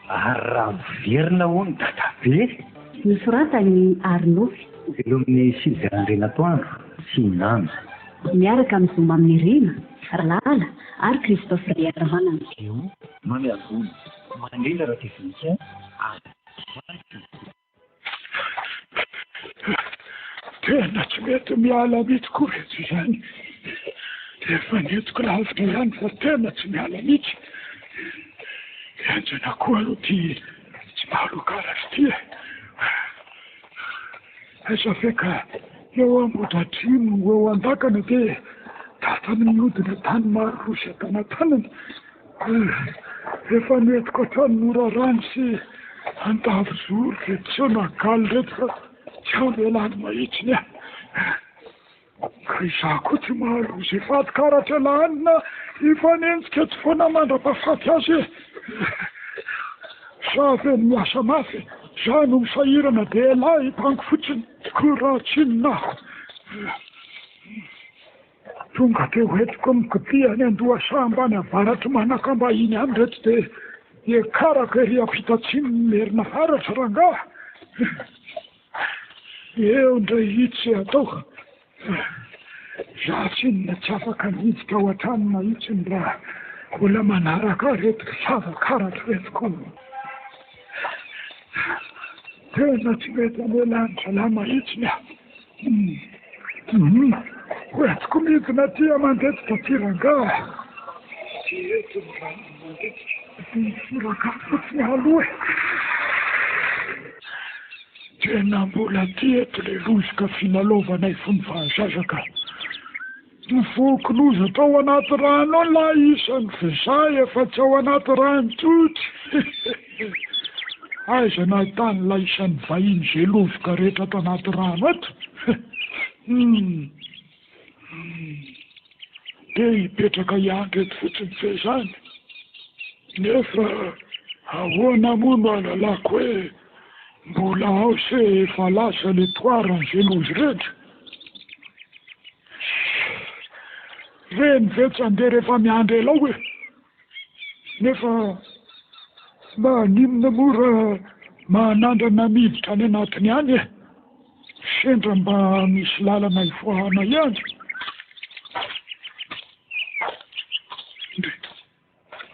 Araverina hono dadabe. Nosoratany Arnofy. Eo amin'ny 6 andrenatoandro sy nanja. Miaraka amin'ny Zoma amin'ny Rena, Rala ary Christophe Riaramanana. Eo, mamiazony. Manela raha tefinika. Tena tsy mety miala mihitsy koa reto izany. Efa netiko lavitra ihany fa tena tsy miala mihitsy. Enjana koa aloha ty tsy mahalokarazy ty e. Esa feka eo ambodatrimo eo andakana dia tatany mihodina tany maro rosy atanatanana. Efa netiko hatrany mora rano sy andavozoro reto tsy nagaly reto fa tsy amelany mahitsiny e. Ka izaho koa tsy mahalozy efaty karatra lanina ifanenjika eto foana mandra-pahafaty azy e. Saveny miasa mafy, za no misahirana dia lahy hitango fotsiny, koa tsy ninako. Tonga dia hoentiko mikipihany andoha sambany avaratra manakambahiny any reto dia ekaraka ery ampitatsiny merina haratra rangaha. Eo ndray hitsy atao. Za tsinona tsy afaka nidika ao an-trano mahitsiny raha mbola manaraka reto savakaratra retiko. Tena tsy mety amelany salama mahitsiny aho. Hoentiko midina ty mandetika ty rangaha. Ty eto ny rano mandetika rangaha fotsiny aloha. Tena mbola ty eto le lozika finalovanay fony fahazazaka. Mivoky loza tao anaty rano ao la isan'ny fezay efa tsy ao anaty rano tsoty. Aiza nahitany la isan'ny vahiny zay lozika rehetra ato anaty rano eto. Dia hipetraka ihany reto fotsiny fezany. Nefa ahoana moa no alalako hoe mbola ao se efa lasa le toaran'izay lozy rehetra. Reny vetsy andeha rehefa miandry ela ao e. Nefa manimona mora manandrana miditra any anatiny any e. Sendra mba misy lalana ifoahana ihany.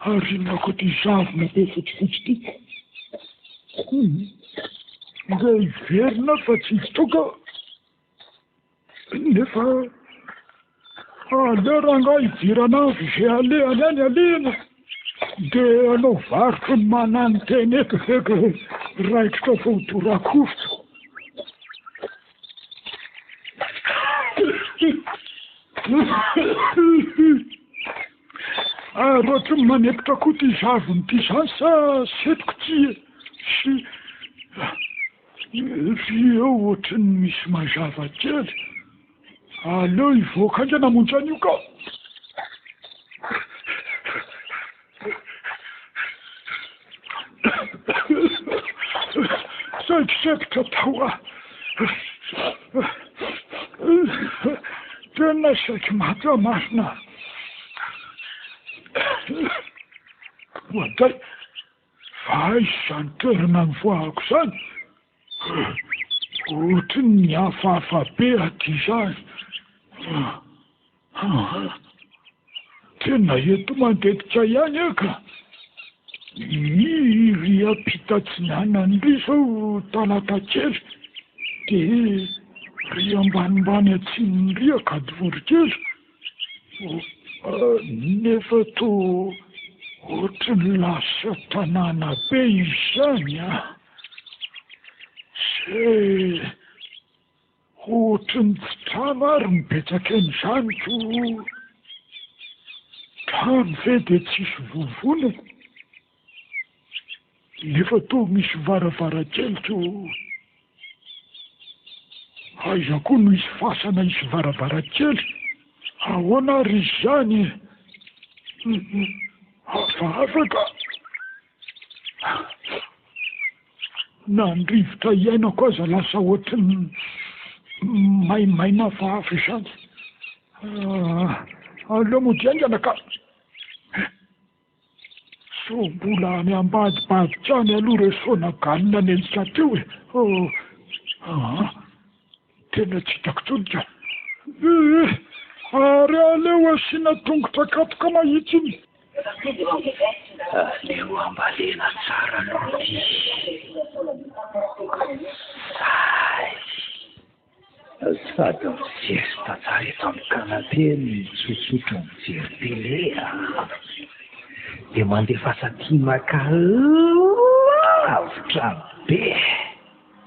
Arinako ty zavona be fotsifotsy ty. Nga iverina fa tsy toka. Nefa alera nga idirana avy zay alehany any alehana. Dia anao varotro ny manany teny eto veka raikitra voadorakofo. Roatra manepitra koa ty zavony ty zany sa setiko ty sy eo ohatrany misy mazava kely. Aleo ivoaka ange namonjy an'io ka. Saikisepitra tao ah. Tena saiky maty masina. Hoaday, fa izany toerana mivoahako zany. Ohatrany ny hafahafa be aty zany. Tena eto mandetika ihany eka. Ry ampitatsignana ry zao talata kely. Dia ry ambanimbany atsiny ry akadivory kely. Nefa to ohatrany lasa tanàna be izany ah. Se ohatrany tsy trano ary mibetsaka an'izany to trano ve dia tsisy vovonana. Nefa to misy varavarankely to aiza koa no misy fasana misy varavarankely. Ahoana ry izany afaka nandrivotra iainako aza lasa ohatrany maimaina hafahafa izany. Aleo mody aingana ka. so mbola miambadibaditra any aloha resona ganina nenjika teo tena tsy hitako tsodika ary aleo asiana tongotra katoka mahitsy iny leo ambalena tsara aloty sady mijery tatsara eto amin'ny kanape ny tsotsotro mijery tele dia mandefasa tia makalavitra be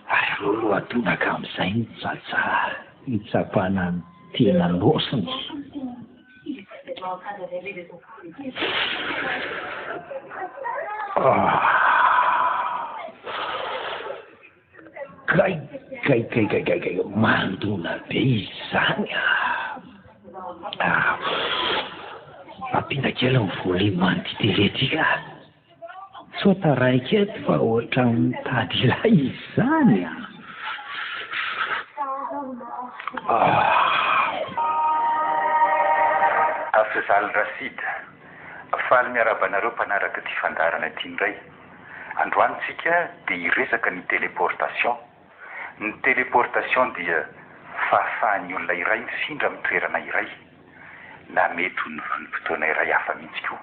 ary rolohatonaka amin'izay ny tsatsa hitsapana ny tena losiny gay mandona be izany ampindakely ny volemanty teletika tsota raiky eto fa ohatra mitady ilay izany Afzal Rashid faly miarabanareo mpanaraka ty fandarana ty indray androanitsika dia iresaka ny téléportation. Ny téléportation dia fahafahan'ny olona iray mifindra amin'ny toerana iray na mety ho ny vanim-potoana iray hafa mihitsy koa.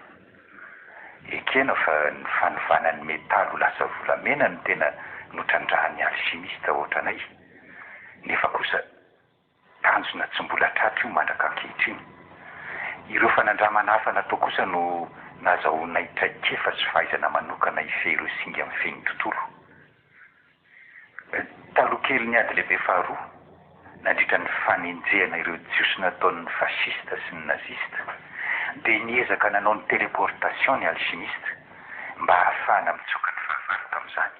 Ekena fa ny fanovanan'ny metaly lasa volamena no tena notrandrahan'ny alchimiste ohatranay. Nefa kosa tanjona tsy mbola tratra io mandraka ankehitriny. Ireo fanandramana hafa natao kosa no nazahoanay traikefa sy fahaizana manokana ifehy singa amin'ny feny tontolo. Taloha kely ny ady lehibe faharoa nandritra ny fanenjehana ireo jiosy nataon'ny fasciste sy ny naziste dia niezaka nanao ny téléportation ny alchimiste mba hahafahana mitsoka ny fahavarata tamin'izany.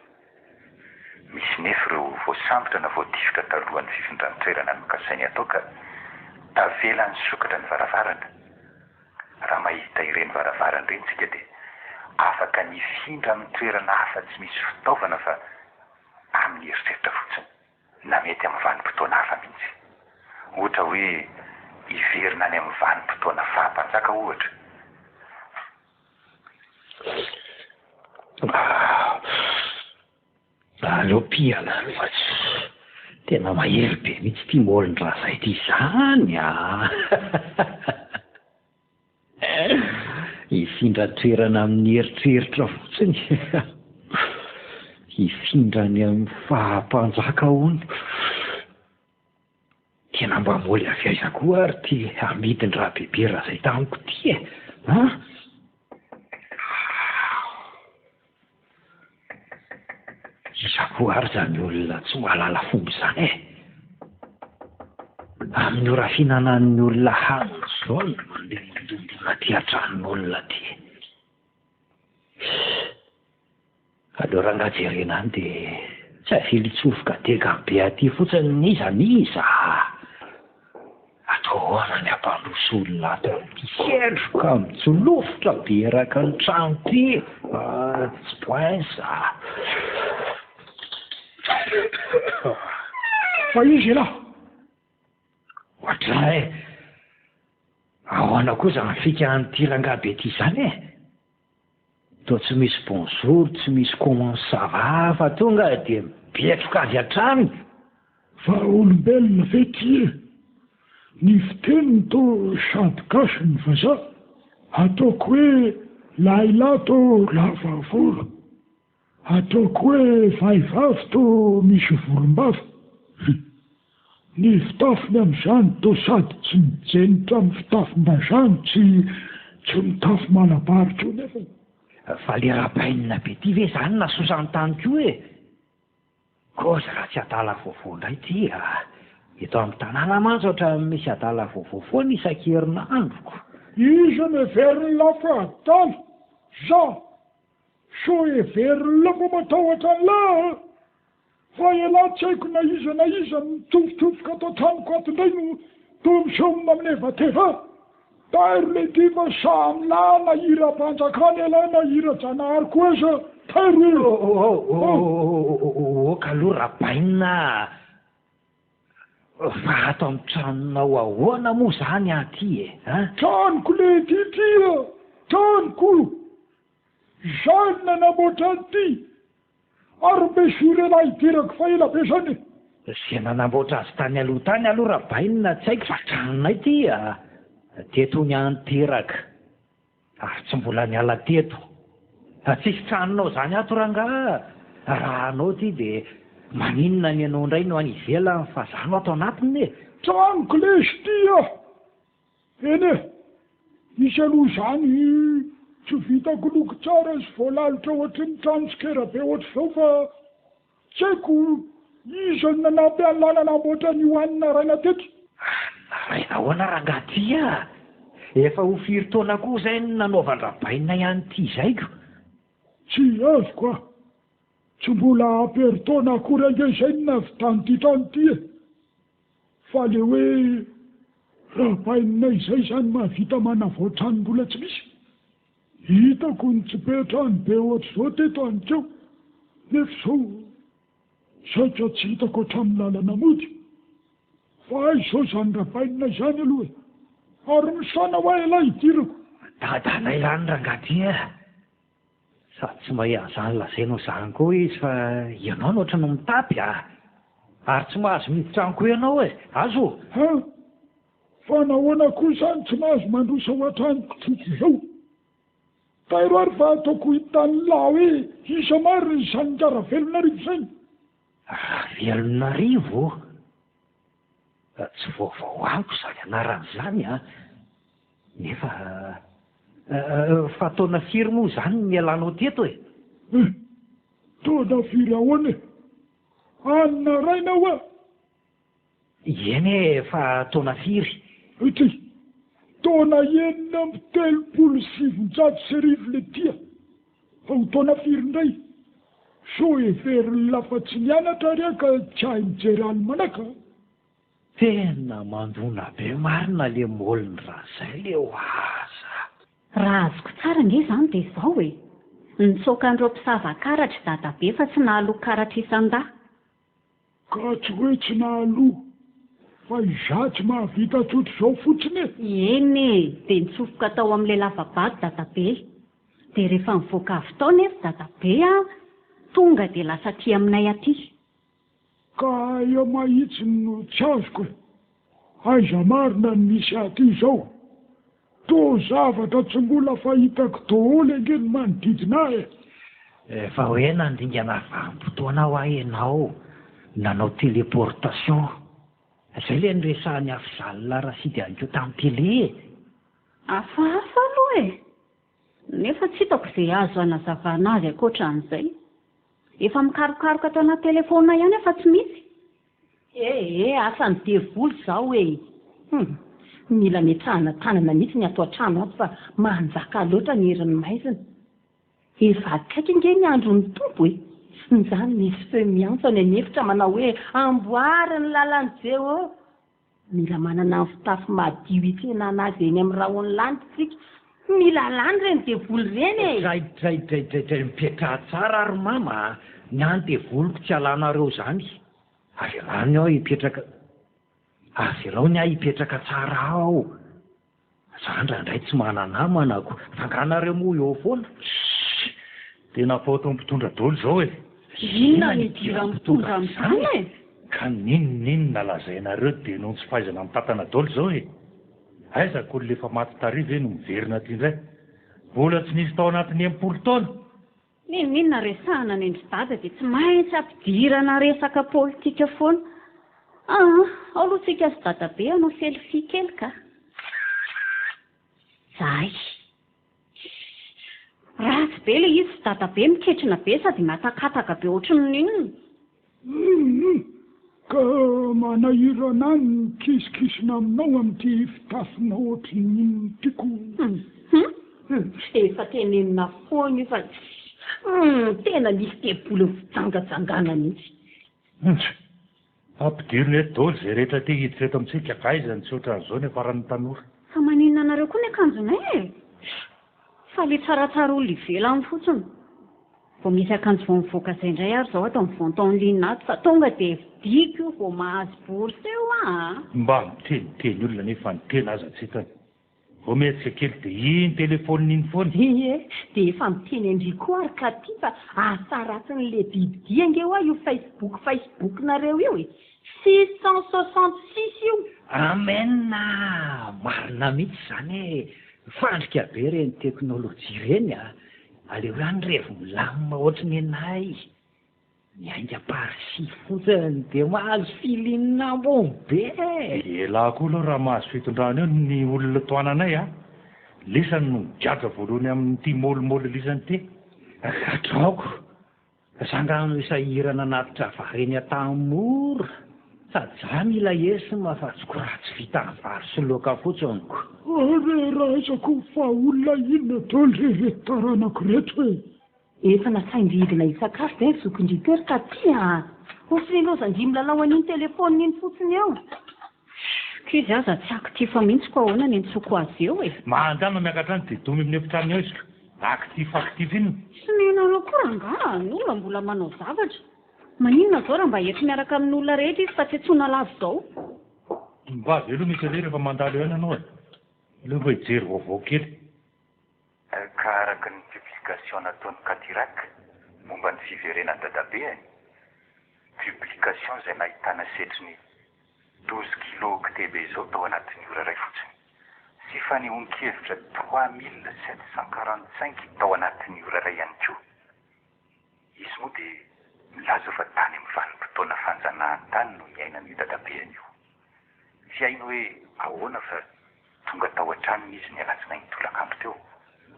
Misy nefa ireo voasambotra na voatifitra talohan'ny fifindran-toerana ny makasainy atao ka tavela ny sokatra ny varavarana. Raha mahita ireny varavarana ireny tsika dia afaka nifindra amin'ny toerana hafa tsy misy fitaovana fa amin'ny eritreritra fotsiny na mety amin'ny vanim-potoana hafa mihitsy. Ohatra hoe iverina any amin'ny vanim-potoana fahampanjaka ohatra. Aleo piana fa tena mahery be mihitsy tia molon-draha zay ty izany hifindra toerana amin'ny eritreritra fotsiny hifindra any amin'ny fahampanjaka hony tena mba moly avy aiza koa ary ty amidin-draha bebe raha zay tamiko ty iza koa ary zany olona tsy mahalala fomba izany amin'ny ora fihinanan'ny olona hanina zao nona ty atran'olona ty aleo raha ngajerena any dia tsy avelitsofoka teka be aty fotsiny nizaniza ataohoana ny ampandroso olona ato mihetroka mitsolofotra be raka ny trano ty tsy poinsa fa izy lahy ohatray ahoana koa za mifika an'ity rangabe ty izany toa tsy misy bonjour tsy misy comment ça va fa tonga dia mipetroka azy an-trano fa olombelona ve ty ny fiteniny to sady gasy ny vaza ataoko hoe lahilahy to lava volo ataoko hoe vaivavy to misy volom-bava ny fitafiny amin'izany to sady tsy mijenitra amin'ny fitafim-bazany tsy mitafy malabaritra io nefa fa le rapainina be ty ve zany nasosany tany koa koza raha tsy adala vaovao indray ty eto amin'ny tanàna mantsy ohatra misy adala vaovao foana isan-kerinandroko iza ny everiny lafa adala za so everiny lafa matahotra an'lahy fa ialahy tsy haiko na iza mitofotofoka atao tranoko ato indray no to misomina amin'ny evateva tairo le ty fa samy lahy na hira mpanjakany alahy na hira janahary koa za tairo oka aloha rapainina fa ato amin'ny tranonao ahoana moa zany aty tranoko le ty tranoko zany nanamboatra an'ity ary mesorelahy iterako fa ela be zany zay nanamboatra azy tany aloha tany aloha raha bainina tsy haiko fa tranonay ty teto ny anteraka ary tsy mbola niala teto tsisy tranonao zany ato rangaha raha anao ty de maninona ny anao indray no any ivelany fa zano ato anatiny e tranoko lesy ty eny e isy aloha zany tsy vitako loko tsara sy voalalitra ohatry ny tranotsikera be ohatry zao fa tsy haiko izany nanampy any lalana amboatra ny hoanina raina teto naraina ahoana rangaha ty efa ho firy taona koa zay ny nanaovan-drabaina ihany ty zaiko tsy azoko tsy mbola aperitaona akory angezay ny navitan'ity tranoty e fa le hoe rabainina izay zany mahavita manavoatrany mbola tsy misy hitako ny tsy petrany be ohatry zao teto anykeo nefa zao saitra tsy hitako hatramin'ny lalana mody fa ay zao zany rabainina zany aloha e ary misana hoa elahy idirako dadanay lany rangaty sady tsy mahazany lazainao zany koa izy fa ianao no ohatra no mitapy ary tsy mahazo miditra any koa ianao e azo fa nahoana koa zany tsy mahazo mandrosa hoatraniko tsotry zao tairo ary fa ataoko hitany lahy hoe isa mariny zany njara velonarivo zany velonarivo tsy vaovao amiko zany anaran'izany nefa fa taona firy moa zany mialanao teto e taona firy ahoana e anina rainao eny fa taona firy ty taona 1937 sy arivo le tia fa ho taona firy indray so everiny lafa tsy nianatra reka tsy hay mijery almanaka tena mandona be marina le moliny raha zay le oaza raha azoko tsara nge zany de zao e nitsokan'ireo mpisava-karatra dadabe fa tsy nahaloa karatra isan-da ka tsy hoe tsy nahaloa fa iza tsy mahavita tsotry zao fotsiny eny de nitsofoka tao amin'le lavabady dadabe de rehefa mivoaka avy tao nefa dadabe tonga de lasa ty aminay aty ka io mahitsiny no tsy azoko aiza marina ny misy aty zao to zavatra tsy mbola fahitako daholo engeny manodidina fa hoe nandingana vanim-potoana ho enao nanao téléportation zay le nyresahany afizalina rasidy anykeo tamin'ny télé hafahafa aloha nefa tsy hitako zay azo anazavana azy akoatran'izay efa mikarokaroka tao anaty telefona ihany efa tsy misy asany devoly zao mila metrahana tanana mihitsy ny ato an-trano ato fa manjaka loatra ny herin'ny maizina efa akaiky nge ny andro ny tompo nizany misy feo miantsany anefitra manao hoe amboary ny lalanjeo mila manana ny fitafy madio itsenana azy eny amin'ny raha onlanitsika mila lany reny devoly reny dray mipetraha tsara ary mama ny any devoliko tsy alanareo zany avelany ao hipetraka avelao ny hipetraka tsara ao zany raha ndray tsy mananamanako fanganareo moa eo foana tena foto mpitondra dolo zao inona ny dira mitondra am'zany ka ninonino nalazainareo de noho tsy fahaizana mitantana dolo zao aizako lefa maty tarivo no miverina ty indray vola tsy nisy tao anatin'ny 10 taona ninona resahana ny endry dada de tsy maintsy ampidirana resaka politika foana alohatsika sy dadabe anao selfie kely ka zay ratsy be le izy sy dadabe miketrina be sady matakataka be ohatrin'ny inona ka manahirana any kisikisina aminao amin'ity fitafina ohatrin'ny inona tiako efa tenenina foana io fa tena misy tebolo fitsangatsangana mihitsy ampidiriny eto dolo zay rehetra ty hiditra reto amintsika kaizany tsy ohatran'izao ny farany tanora fa maninona anareo koa ny akanjonay fa le tsaratsara olo ivelany fotsiny vo misy akanjo vo mivoaka zay indray ary zao atao mivontaonlina ato fa tonga de vidiko io vo mahazo borsy eo mba miteniteny olona nefa ny tena aza tsitany vao mihetsika kely dia iny telefonina iny foana. ie dia efa miteny andriko ary ka ty fa asaratsyn'le bibidiange hoa io facebooknareo io e 666 io amena marina mihitsy izany hoe fandrika be reny teknôlôjia reny a aleo ihany revo milamina ohatrany anay miainga-parisy fotsiny dia mahazo filinina ambony be elahy koa aloha raha mahazo fitondrana eo ny olona toananay a lisany no migadra voalohany amin'ity molimoly lisany ty atraoko zangano isahirana anaty vareny atamora sady za mila esy mahafatsoko ratsy vita ny vary sy loaka fotsonyko are razako fa olona inona tolreretara anankireto hoe efa nasaindridina isakafo zay zokindritery ka tia ofrelozandry milalao an'iny telefonina iny fotsiny eo kizy aza tsy aktif mihitsy ko ahoana ny antsoko azy eo e mandana miakatrany dia domy amin'ny efitrany eo izy aktif iny sy mihinalo koa ranga ny olona mbola manao zavatra maninona zao raha mba eto miaraka amin'ny olona rehetra izy fa tsy etsona lavo zao mba avy aloha misy ale rehefa mandalo eo ianao aleo mba hijery vaovao kely ka araka ny publication nataony Katirak momba ny fiverenany dadabeany publication izay nahitana setriny 12 kilo ktb zao tao anatin'ny ora iray fotsiny sy fanehoan-kevitra 3745 tao anatin'ny ora iray ihany koa izy moa dia milaza fa tany amin'ny vanim-potoana fanjanahantany no miainany dadabeany io sy hainy hoe ahoana fa tonga tao an-tranony izy ny alatsina ny tolakandro teo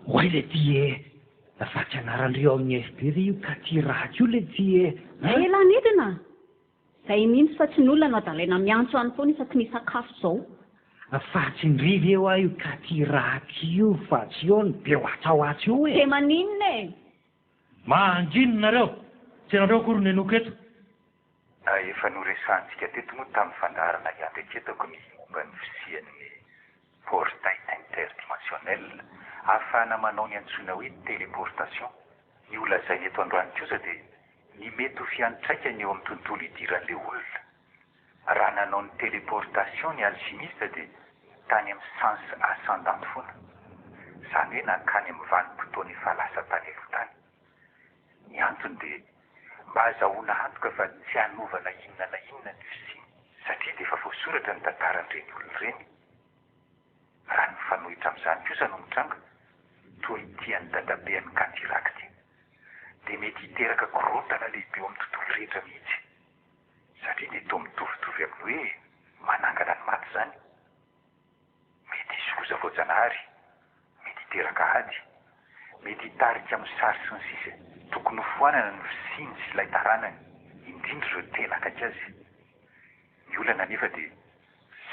hoay le ty afatsy anarandreo amin'ny FB re io Katirak io le ty elany edina zay mihitsy fa tsy ny olona no adalaina miantso any foana isaky ny sakafo zao afatsy ndriva eo a io Katirak io fa tsy eo ny be hoatsahoatsy io e de maninona e manjino nareo tsy nareo akory ny enoka eto efa noresantsika teto moa tamin'ny fandarana ihany eketako ny momba ny fisian'ny portail interdimensionnel ahafahana manao ny antsoina hoe téléportation ny olazainy eto androany kosa dia ny mety ho fiantraikany eo amin'ny tontolo idiran'ilay olona raha nanao ny téléportation ny alchimiste dia tany amin'ny sens ascendant foana izany hoe nankany amin'ny vanim-potoana efa lasa tany elotany ny antony dia mba azahoana antoka fa tsy hanovana inona na inona ny fisiny satria dia efa voasoratra ny tantaran'ireny olona ireny raha ny fanohitra amin'izany kosa no mitranga toa itian'ny dadabean'ny Katirak ty dia mety hiteraka korontana lehibe eo amin'ny tontolo rehetra mihitsy satria dia toa mitovitovy amin'ny hoe manangana ny maty izany mety hisoza voajanahary mety hiteraka ady mety hitarika amin'ny sary sy ny sisa tokony hofoanana ny fisiny sy ilay taranany indrindra ireo tena akaiky azy ny olana nefa dia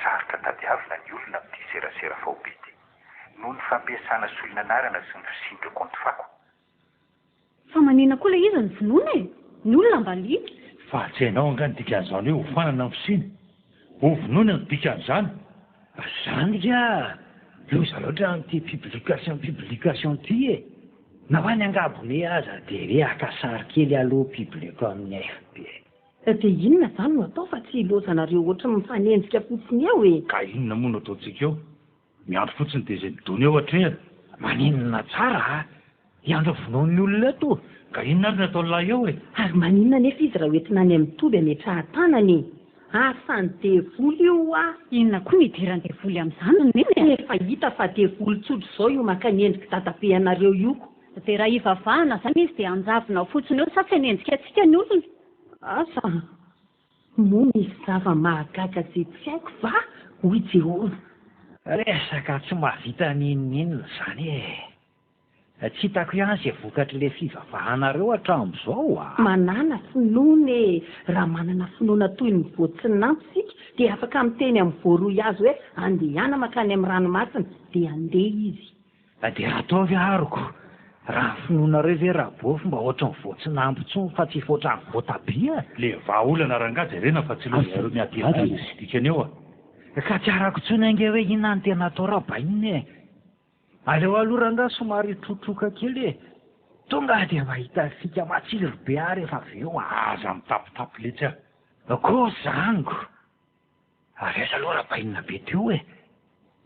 sarotra tadiavina ny olona amin'ity serasera faobe ty noho ny fampiasana solonanarana sy ny fisindro kontifako fa manina koa le izy ny vonoana e ny olona mba lity fa tsy hainao angany dikan'izany hoe hofanana amin'ny fisiny ho vonoana ny dikan'izany zany ka loza loatra n'ity publication ty e na hoany angabone aza dia re akasary kely aloha publiko amin'ny FB dia inona zany no atao fa tsy ilozanareo ohatra mifanenjika fotsiny eo e ka inona moa no ataontsika eo miandro fotsiny dia izay midony eo hatrehany maninona tsara iandro vonoan'ny olona eto ka inona ary nataony lahy eo e ary maninona nefa izy raha hoentina any amin'ny toby ametrahan-tanany asany devoly io a inona koa nidirany devoly amin'izany neny efa hita fa devoly tsotro izao io maka ny endrika dadabe anareo io dia raha hivavahana zany izy dia anjavina fotsiny eo sa tsy hanenjika atsika ny olona asa moa misy zava-mahagaga zay tsy haiko va hoy Jehova resaka tsy mahavita ninninona zany e tsy hitako ihany izay vokatr'ilay fivavahanareo hatramin'izao a manana finoana e raha manana finoana toy ny voatsinanto sika dia afaka miteny amin'ny voaroy azy hoe andehana makany amin'ny ranomasina dia andeha izy dia raha ataovy aroko raha finoanareo ve raha bofy mba ohatran'ny voatsinampo tsony fa tsy foatran'ny voatabia le vahaolana rangajy rena fa tsy lozareo miadihady misy dikany eo a ka tsy arako tsony ange hoe inona ny tena atao rabainy e aleo aloha ranga somary trotroka kely e tonga dia mahita fika matsiro be ary efa avy eo aza mitapitapy letsy ah. Ko zango. Avesa allora paina be tue.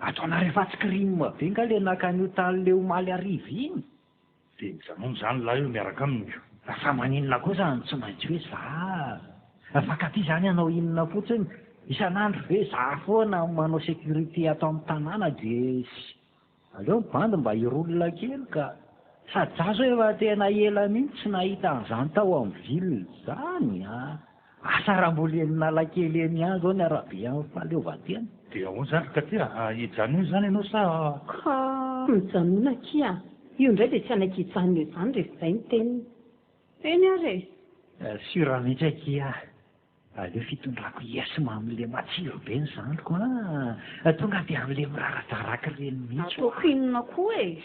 ataona rehefa tsikirimo be nga le nakan'io tan'le omaly ariva iny dia mijanony zany lahy io miaraka aminy io fa maninona kosa ny tsy maintsy hoe za fakaty zany anao inona fotsiny isan'andro ve za foana manao sécurité atao amin'ny tanàna dia aleo bandy mba irolona kely ka sady za so efa tena ela mihitsy tsy nahita an'izany tao amin'ny ville zany asa raha mbola enynalakely eny ihany zao ny arabe amin'ny fahaleovantena dia ahoana zany ka tia hijanony zany ianao sa ka mijanona kia io indray dia tsy anaky-hijanona eo zany rehefa izay ny teniny eny ary sura mihitsy akia aleo fitondrako iesima amin'le matsiro be ny zandriko tonga dia amin'le miraradraraka reny mihitsy ataoko inona koa ry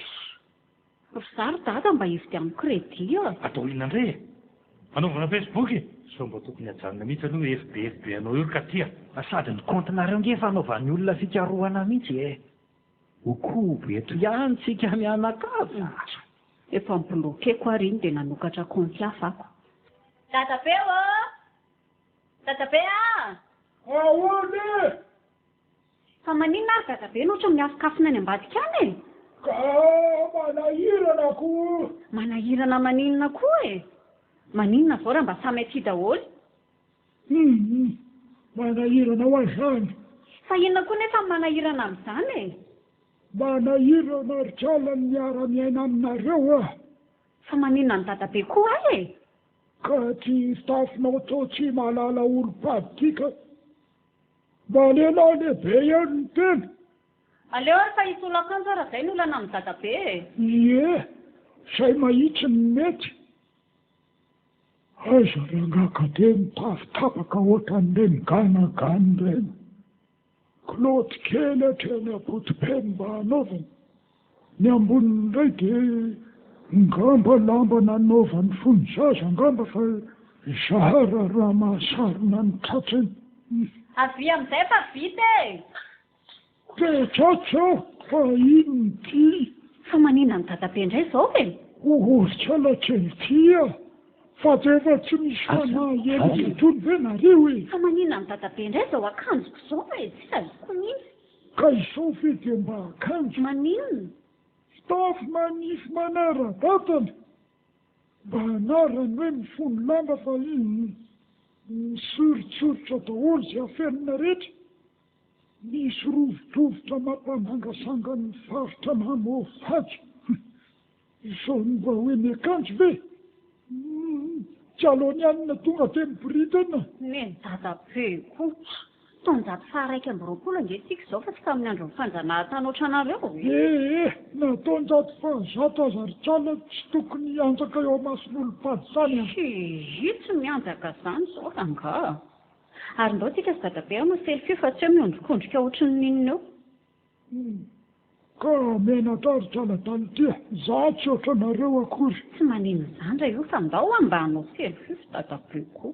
zary dada mba hivy amin'ny crédit atao inona indray anaovana facebook so mba tokony hajanona mihitsy aloha FB anao io ka tia sady ny comptenareo nge fanaovan'ny olona fikarohana mihitsy okobo eto ihany tsika mianakavy efa mibloqueko ary iny dia nanokatra compte hafa ako dadabe ahoana fa maninona ary dadabe no ohatra miafikafina any ambadika any ka manahirana ko manahirana maninona koa maninona zao raha mba samy aty daholo manahirana ho azany fa inona koa nefa manahirana amin'izany manahirana ry tralany miara-miaina aminareo fa maninona ny dadabe koa ka ty fitafinao to tsy malala olo-paditika mba lehilahy lehibe ihany ny tena aleo ary fa hisolaka anza raha zay ny olana amin'ny dadabe zay mahitsy ny mety aza rangaka de mitafitapaka ohatran'ireny ganagany reny kiloty kely hatreny apotipeny mba hanaovany ny amboniny indray dia ngamba lamba nanaovany fony zaza ngamba fa zahara raha mahasarona ny tratrany avy amin'izay fa vita dia tsatso fa iny ty fa maninona ny dadabe indray zao ohoritsy alatreny tia fa dia efa tsy misy fanahy ely tony ve nareo fa maninona ny dadabe indray zao akanjoko zao tsy azoko mihitsy ka izao ve dia mba akanjo maninona fitafy manify manara-batana mba anarany hoe mifono lamba fa misoritsoritra daholo zay afenina rehetra misy rovidrovitra mampandangasangany faritra mamofaky izao mba hoe ny akanjo ve tsy aloany anina tonga de miboritana ny dadabe ko taonjato faha 1 nge tsika izao fa tsy tamin'ny andro mifanjanahantany ohatranareo nataonjato fahazato aza ritrana tsy tokony anjaka eo amason'olo-pady zany i tsy mianjaka zany zao anga ary ndao tsika sy dadabe no selfie fa tsy hoe miondrikondrika ohatran'ny ninona eo ka menataritra aladality za tsy ohatranareo akory tsy manino zany ra io fa ndao ambanao selfie fa dadabe ko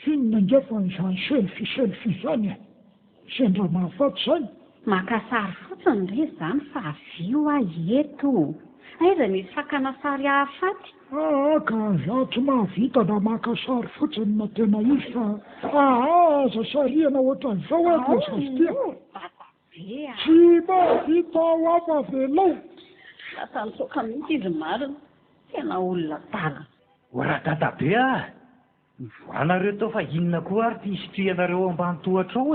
inona ngefa n'izany selfie zany sendra mahafaty zany makasary fotsiny re zany fa avio eto aiza misy fakana sary hahafaty ka za tsy mahavita na makasary fotsiny na tena izy fa aza sariana ohatran'izao azatia tsy mahavita ao afa velao lasa mitsoka mihitsy izy marina tena olona tala raha dadabe voanareo tao fa inona koa ary ty isitrianareo ambany tohatra ao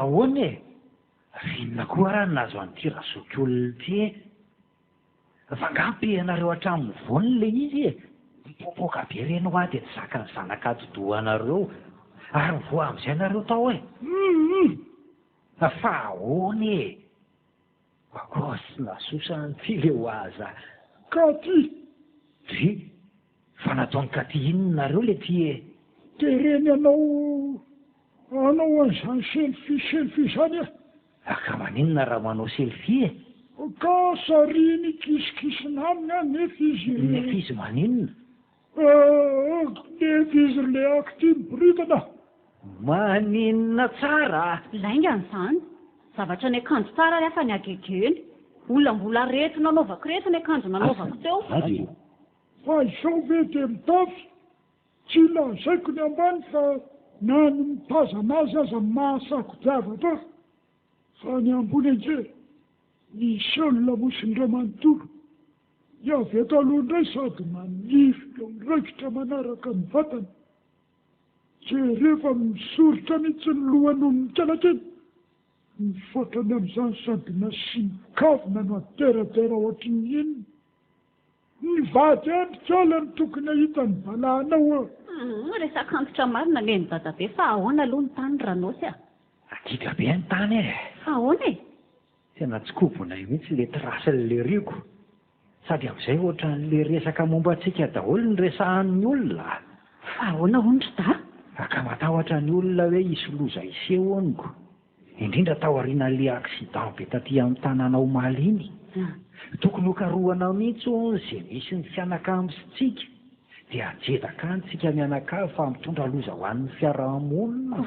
ahoana inona koa raha nazo an'ity razoky olona ty fa ngampianareo hatramin'ny voany le izy mipopoka be reny ho ahy de tsy zaka ny zanakatodohanareo ary mivoa am'izay nareo tao fa ahoana bakosy nasosany ty le ho aza ka ty fa nataony ka ty inonareo le ty de reny anao an'izany selfie zany ka maninona raha manao selfie ka sariny kisikisina aminy nefa izy maninona nefa izy le akty miboritana maninona tsara laingany zany zavatra ny akanjo tsara rehefa ny agegeny olona mbola reto nanaovako reto ny akanjo nanaovako teo fa izao ve de mitafy tsy lazaiko ny ambany fa na ny mitazana azy aza mahasakodiavatra fa ny ambony anje misy olona mosindray manontolo iavy eto aloha indray sady manifika miraikitra manaraka ny vatana je rehefa misoritra mihitsy ny lohano mikelankeny mifotrany amin'izany sady nasi mikavina no ateratera ohatran'ny inona ny vady endrika ala ny tokony ahita ny valanao resaka antitra marina le ny dadabe fa ahoana aloha ny tany ranosy akika be ny tany fa ahoana tena tsy kobona io mihitsy le trasin'le rioko sady amin'izay ohatran'le resaka momba antsika daholo ny resahan'ny olona fa ahoana ondry da ka matahotra ny olona hoe isy loza iseho oniko indrindra tao aorian'le accident be taty amin'ny tanàna omaly iny tokony hokarohanao mihitsy zay misy ny fianakambysitsika dia ajedaka anytsika mianakavy fa mitondra loza ho an'ny fiarahamonina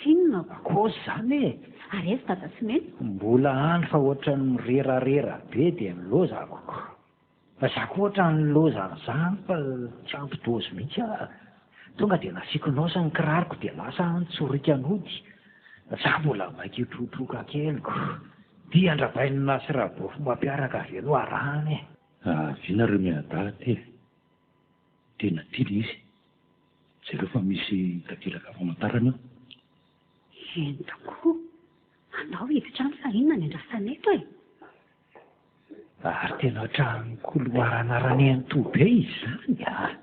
sinona kosy zany ary ezy dada tsy meny mbola any fa ohatran'ny mirerarera be dia milozako fa za ko ohatran'ny lozan'izany fa tsy ampidozy mihitsy tonga dia nasikonao sy ny kirariko dia lasa nitsorika-nody za mbola mainky trotroka keliko dia andrabainina sy rabofo mampiaraka avy no arahany vinareo miada ty tena tily izy zareo fa misy takelaka famantarana entoko anao hiditra ny fa inona ny andrasana eto ary tena ohatran'ny koloarana raneny tobe izy zany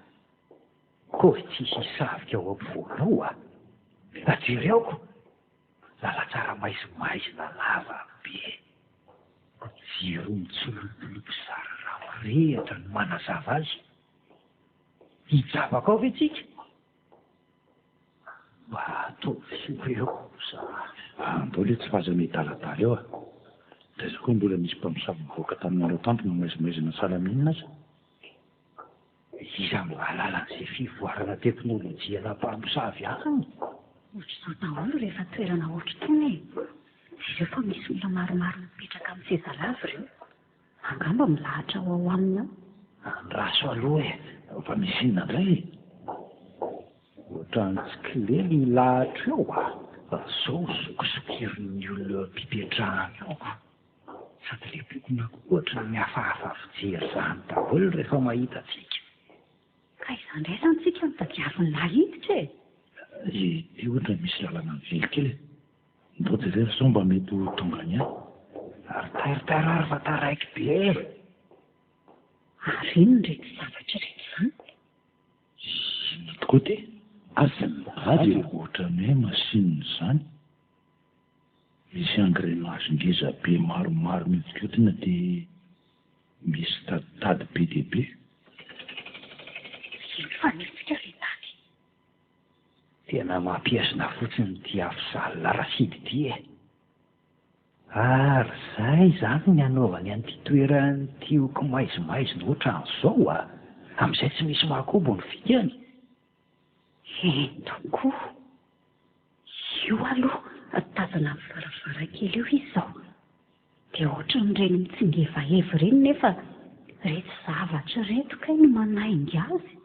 ko tsisy isavika ao ampovoanao ajereoko lalatsara maizimaizina lava be jiro mitsolopoloko sara raha mirehatra ny manazava azy hijavaka ao ve tsika mba ataovy soeo andao le tsy fahazame daladala eo da za koa mbola misy mpamosavy-mivoaka taminareo tampona maizimaizina salaminina aza iza mivalalan'izay fivoarana teknôlôjia na mpamosavy any ohatr'izao daholo rehefa toerana ohatra tony ireo fa misy olona maromaro mipetraka amin'ny sezalava ireo angamba milahatra ao aminy ao andraso aloha fa misy inona indray ohatrany tsikilely lahatra eo zao sokosokirin'ny olona mpipetrahana ao sady le bokonako ohatra ny mihafahafa fijery zany daholo rehefa mahita atsika ka izandray zany tsika mitadiaviny lahiditra e ohatra misy lalana mively kely ndao jereo sao mba mety ho tongany any ary taritarary fa taraiky be ary ino ndraiky zavatra rehetra zany ino tokoa ty azy ohatrany hoe masinina zany misy engrenage ngeza be maromaro mihodikotina dia misy taditady be dia be ino fanitsika retany tena mampiasina fotsiny ty afizalina rasidy ty ary zay zany ny anaovany an'ity toerany tioko maizimaizina ohatran'izao amin'izay tsy misy mahakobo ny fikany tokoa io aloha tazana amin'ny varavarankely io izy zao dia ohatra nyreny mitsingevaevy reny nefa reto zavatra reto ka ino manaingy azy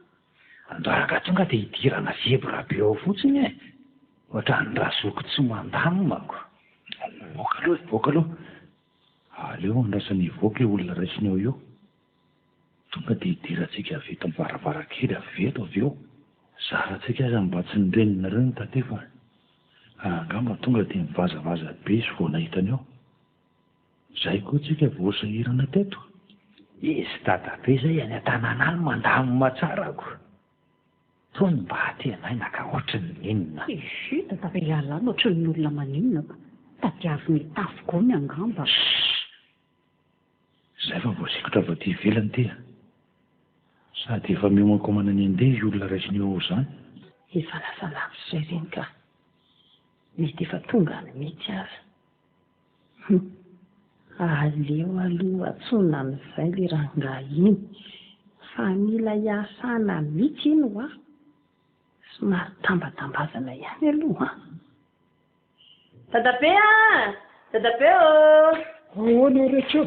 andoaraka tonga dia hidirana zebra be ao fotsiny ohatrany razoko tsy mandamimako voaka aloha aleo andrasany voaka olona raisiny eo io tonga dia hidirantsika avy eto amin'ny varavarankely avy eto avy eo zaratsika aza mba tsy nyrenina reny tate fa angamba tonga dia mivazavaza be izy vao nahitany eo zay koa tsika voasahirana teto izy dadabe zay any an-tanàna any mandamima tsarako tony mba tenaina ka ohatry ny ninona dadabe ialany ohatry ny olona maninona tadiaviny tafogony angamba zay fa voasikotra avy aty ivelany ty sady efa miomankomana ny andeha izy olona raisiny eo zany efa lasa lavitra zay reny ka mety efa tonga ny mety azy aleo aloha atsona n'izay le rangahy iny fa mila hiasana mihitsy iny somary tambatambazana ihany aloha dadabe dadabe ahoana rehetra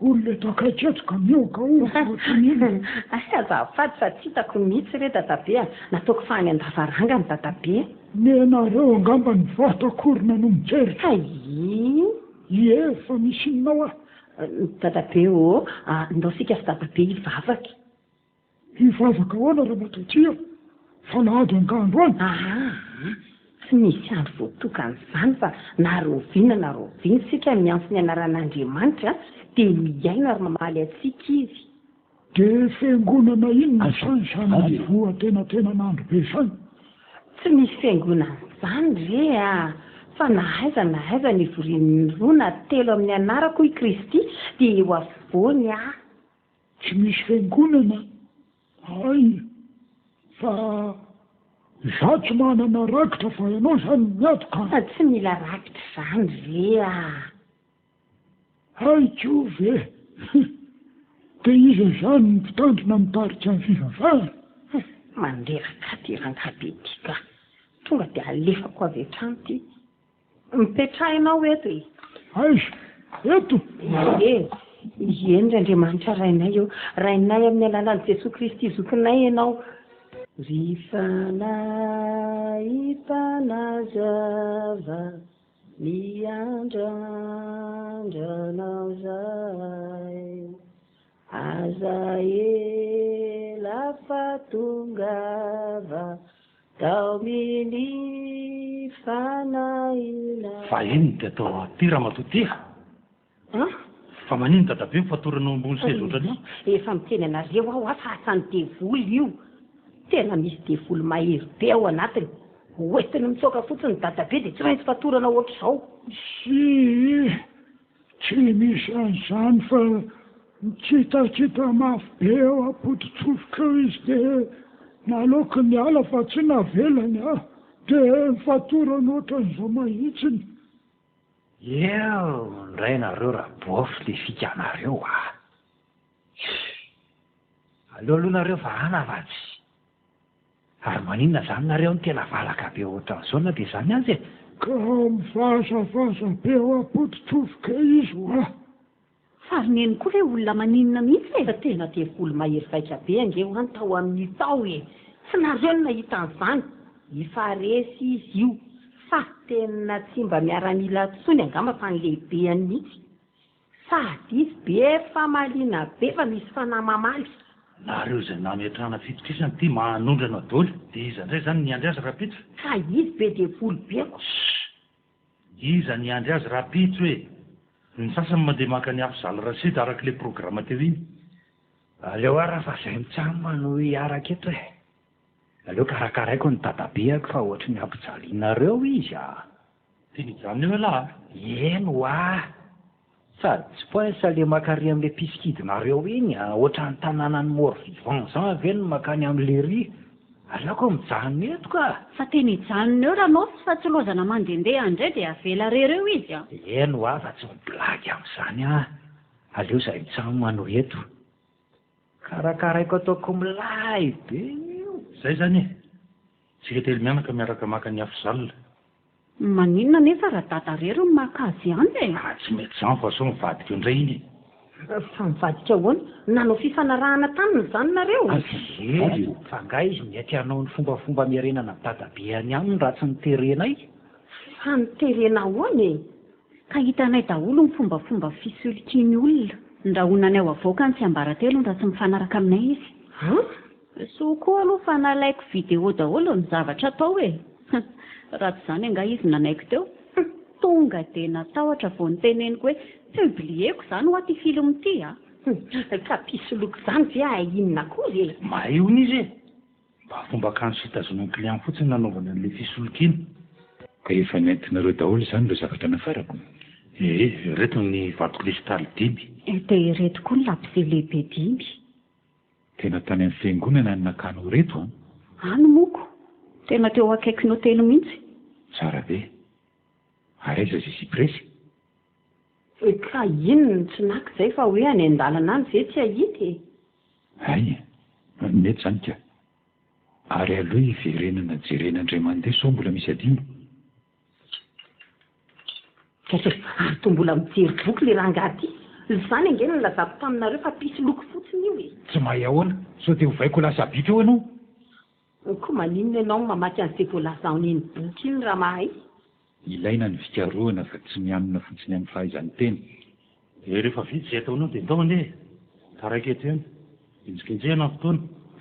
olona takaiky ka mioka azafady fa tsy hitako mihitsy re dadabe nataoko fa any an-davaranga ny dadabe nenareo angamba ny vatakorona no mijerika efa misy inonao dadabe ndao sika sy dadabe hivavaka ahoana raha matotia fa nahady angandro any tsy misy andro voatokan'izany fa na roviana na roviny sika miantso ny anaran'Andriamanitra dia miaina ary mamaly atsika izy dia fiangonana inona zany voatenatenan'andro be zany tsy misy fiangonan'izany re fa nahaiza ny vorian'ny roa na telo amin'ny anarako i Kristy dia eo afovoany tsy misy fiangonana ay fa za tsy manana rakitra fa ianao zany miatoka tsy mila rakitra zany re haiko ve dia iza zany ny mpitandrina mitarika ny fivavahana manderaka terangabe ty ka tonga dia alefako avy hatrany ty mipetrahinao eto aiza eto eny ry Andriamanitra rainay amin'ny alalan'i Jesosy Kristy zokinay ianao ry fanahy mpanazava miandrandranao zay aza ela fa tongava tao mily fanahina fa iny dia atao aty raha matotia fa manino dadabe mifatoranao ambony seza ohatrany efa miteny anareo aho fa asany devoly io tena misy devoly mahery be ao anatiny hoentiny mitsoaka fotsiny dadabe dia tsy maintsy fatorana ohatr'izao tsy misy an'izany fa mikitakita mafy be ao ampototsofoka eo izy dia nalaoko ny ala fa tsy navelany dia mifatorana ohatran'izao mahitsiny ndray nareo raha bofy le fikanareo aloha nareo fa anavatsy ary maninona zany nareo ny tena valaka be ohatran'izao na dia zany azy ka mivazavaza be ao ampototsofoka izy farineny koa hoe olona maninona mihitsy fa tena devoly mahery vaika be angeo any tao amin'ny tao tsy nareo no nahita an'izany ifaresy izy io fa tena tsy mba miaramila tsony angamba fa ny lehibeany mihitsy sady izy be famaliana be fa misy fanahy mamaly. Nareo izay nametrahana fitokisana ty manondrana daoly dia iza indray zany niandry azy rapitso? Ka izy be dia volo beko. Iza niandry azy rapitso hoe ny sasany mandeha maka ny afizaly rasity araka ilay programa teo iny. Aleo ara fa izay mitsamo no hiaraka eto e. Aleo karakaraiko ny dadabeako fa ohatry ny ampijalianareo izy Teny ijanona eo laha. Eno sady tsy poinsa le makary amin'ilay pisikidinareo iny ohatran'ny tanànany mort vivant zany ave no makany amin'le ry. Aleoko mijanona eto ka. Fa teny ijanona eo ranao fa tsy lozana mandehandeha indray dia avela rereo izy Eno fa tsy mibilaky amin'izany Aleo izay mitsamo ano eto. Karakaraiko ataoko milay be io. Zay zany e. Tsika telo mianaka miaraka maka ny afizalina. Maninona nefa raha dadarero ny makazy ihany Tsy mety zany fa sao mivadika indray iny. Fa mivadika ahoana? Nanao fifanarahana taminy zany nareo? Fa nga izy mety hanao ny fombafomba miarenana dadabeany aminy raha tsy niterenay. Fa niterena ahoana e? Ka hitanay daholo ny fombafomba fisolokiany olona. Ndrahonany ao avoaka ny tsy ambaratelo raha tsy mifanaraka aminay izy. So koa aloha fa nalaiko vidéo daholo ny zavatra atao e. Raha tsy zany anga izy nanaiko teo. Tonga dia natahotra vao niteneniko hoe publieko zany ho aty film ty Ka pisoloko zany ve inona kory e? Mahay hono izy e. Mba fomba kanso fitazonan'ny client fotsiny nanaovana an'ilay fisolokiana. Ka efa nentinareo daholo izany ireo zavatra nafarako. Reto ny vato kristaly 5. Dia reto koa ny lapisy lehibe 5. Tena tany amin'ny fiangonana ny nakano reto Ano moko. Tena teo akaiky ny hotely mihitsy. Tsara be. Araiza izy presy. Ka inona tsy naky izay fa hoe any an-dalana any ve tsy ahita e? Ay, mety zany ka. Ary aloha hiverenana jerenandray mandeha sao mbola misy adino. Ary to mbola mijery boky le rangahy ty. Izany angena ny lazako taminareo fa pisy loko fotsiny io e. Tsy mahay ahoana, sao dia hovaiko lasa bika eo ianao. Koa maninona ianao mamaky an'izay voalazahony iny boky iny raha mahay. Ilaina ny fikarohana fa tsy mianona fotsiny amin'ny fahaizany teny. Rehefa vitsy izay ataonao dia ndao ane. Taraiky eto ihany. Injikenjehana fotoana.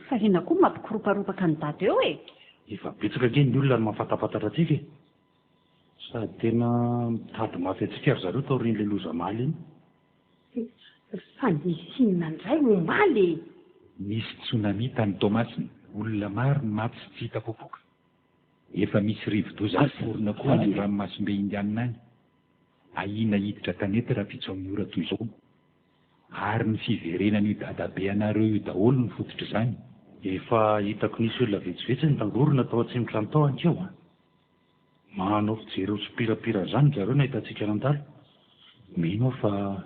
Fa ina koa mampikoroparopaka ny dady eo e. Efa betsaka kely ny olona no mahafantapantatra antsika. Sady tena mitady mafy antsika ry zareo tao rin'ilay loza maly iny. Fa nisinina indray omaly. Misy tsunami tany Tomasina. Olona maro ny maty sy tsy hita popoka. Efa misy rivo-doza forona koa ny ranomasimbe indianina any. Ahina hiditra tanety raha pitso amin'ny ora toy izao. Ary ny fiverenana io dadabe anareo io daholo ny fototra izany. Efa hitako nisy olona vetsivetsy ny tangorona tao an-tsimika ny tao ankeo manao fijery ho sopirapira zany zareo nahitantsika nandalo. Mino fa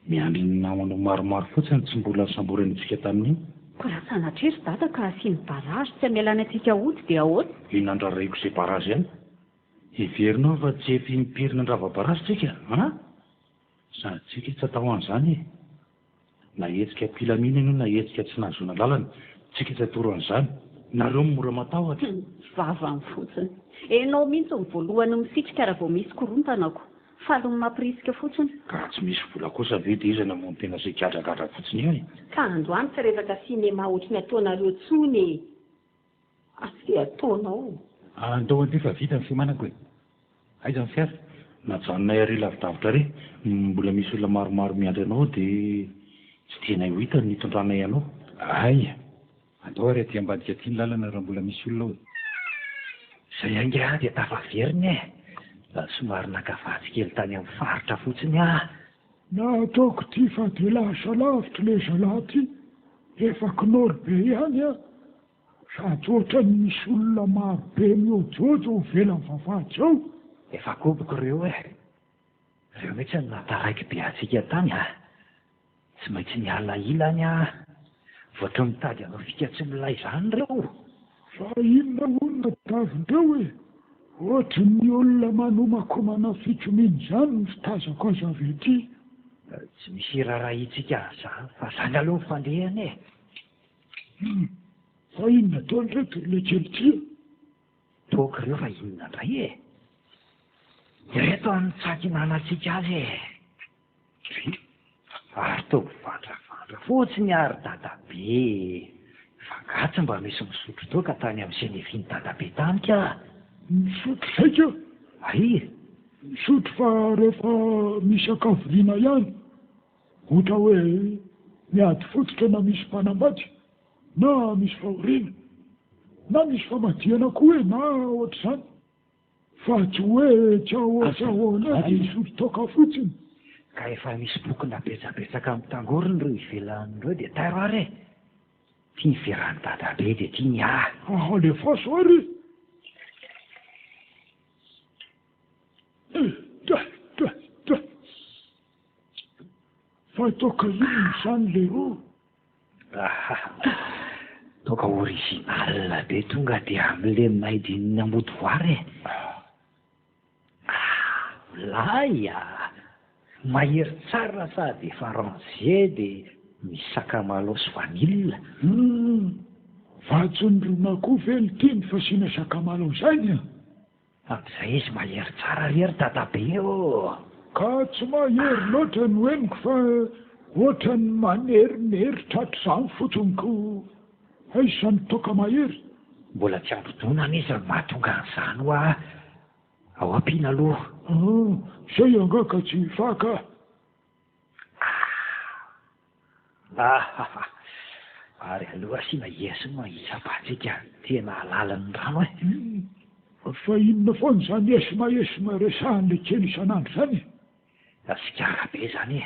miandry ny namana maromaro fotsiny tsy mbola samboranitsika tamin'iny. Ko raha sanatrery dada ka asiany barazy tsy amelana antsika ody dia ahoana? Inandraraiko izay barazy ihany. Heverinao fa tsy efa impirina andrava-barazy tsika sady tsika tsy atao an'izany e. Na hetsika mpilamina ianao na hetsika tsy nahazoana lalana tsika tsy atoro an'izany. Nareo mora matahotra. Vavany fotsiny. Enao mihitsy ny voalohany misitrika raha vao misy korontanako. Falony mampirisika fotsiny. Ka tsy misy vola kosa ve dia izy namono tena izay gadragadra fotsiny io e. Ka androany tsy resaka sinema ohatry ny ataonareo tsony e. Asy ataonao. Andao an'ity fa vita ny fimanako e. Aiza ny fiara? Najanonay ary lavidavitra re. Mbola misy olona maromaro miandry anao dia tsy tianay ho hita ny tondranay anao. Ay, andao ary aty ambadika aty ny lalana raha mbola misy olona hoe. Izay anga dia tafaveriny e. Somary nakavatsy kely tany amin'ny faritra fotsiny Na ataoko ty fa dia lasa lavitra le zalahy ty. Efa kinolo be ihany sady ohatrany misy olona maro be miojojo ho velan'ny vavahady ao. Efa koboko ireo e. Ireo mihitsy ny nataraiky be antsika tany tsy maintsy niala ilany voatra mitady anao fika tsy milay izany ireo. Fa inona olona davindreo e. Ohatry ny olona manomakomana fitominy izany ny fitazako azy avy ety. Tsy misy rarahitsika izany fa izany aloha ny fandehany e. Fa inona taony reto le kelikely? toka ireo fa inona indray e ireto an'nytsaky nanantsika azy e ary to vandravandra fotsiny ary dadabe fangatsy mba misy misotro toka tany amin'ny senefiny dadabe tany ka misotro saika ay misotro fa rehefa misy akavoriana ihany ohatra hoe miady fototra na misy mpanambady na misy fahoriana na misy famadiana koa hoe na ohatra izany fa tsy hoe tsy ahoana dia misotro toka fotsiny ka efa misy bokona betsabetsaka amin'ny tangorony reo ivelan'ireo dia tairo ary e tia niverany dadabe dia tia ny alefaso ary fa toka ino izany le roa toka original be tonga dia amin'le maidin'ny ambody voary e lay mahery tsara sady faranzia dia misy sakamalaho sy vanille vatsonyrona koa ve ny tiany fasiana sakamalaho izany amin'izay izy mahery tsara rery dadabe eo ka tsy mahery loatra ny hoeniko fa ohatra ny manerinery tratro izany fotsiny ko aizany toka mahery mbola tsy ambodonana izy mahatonga an'izany hoa ao ampiana aloha zay angaka tsy faka ary aloha asiana esy mahisapatsika tena alalan'ny rano e fa inona foana izany esima resahan'le kely isan'andro izany asikara be izany e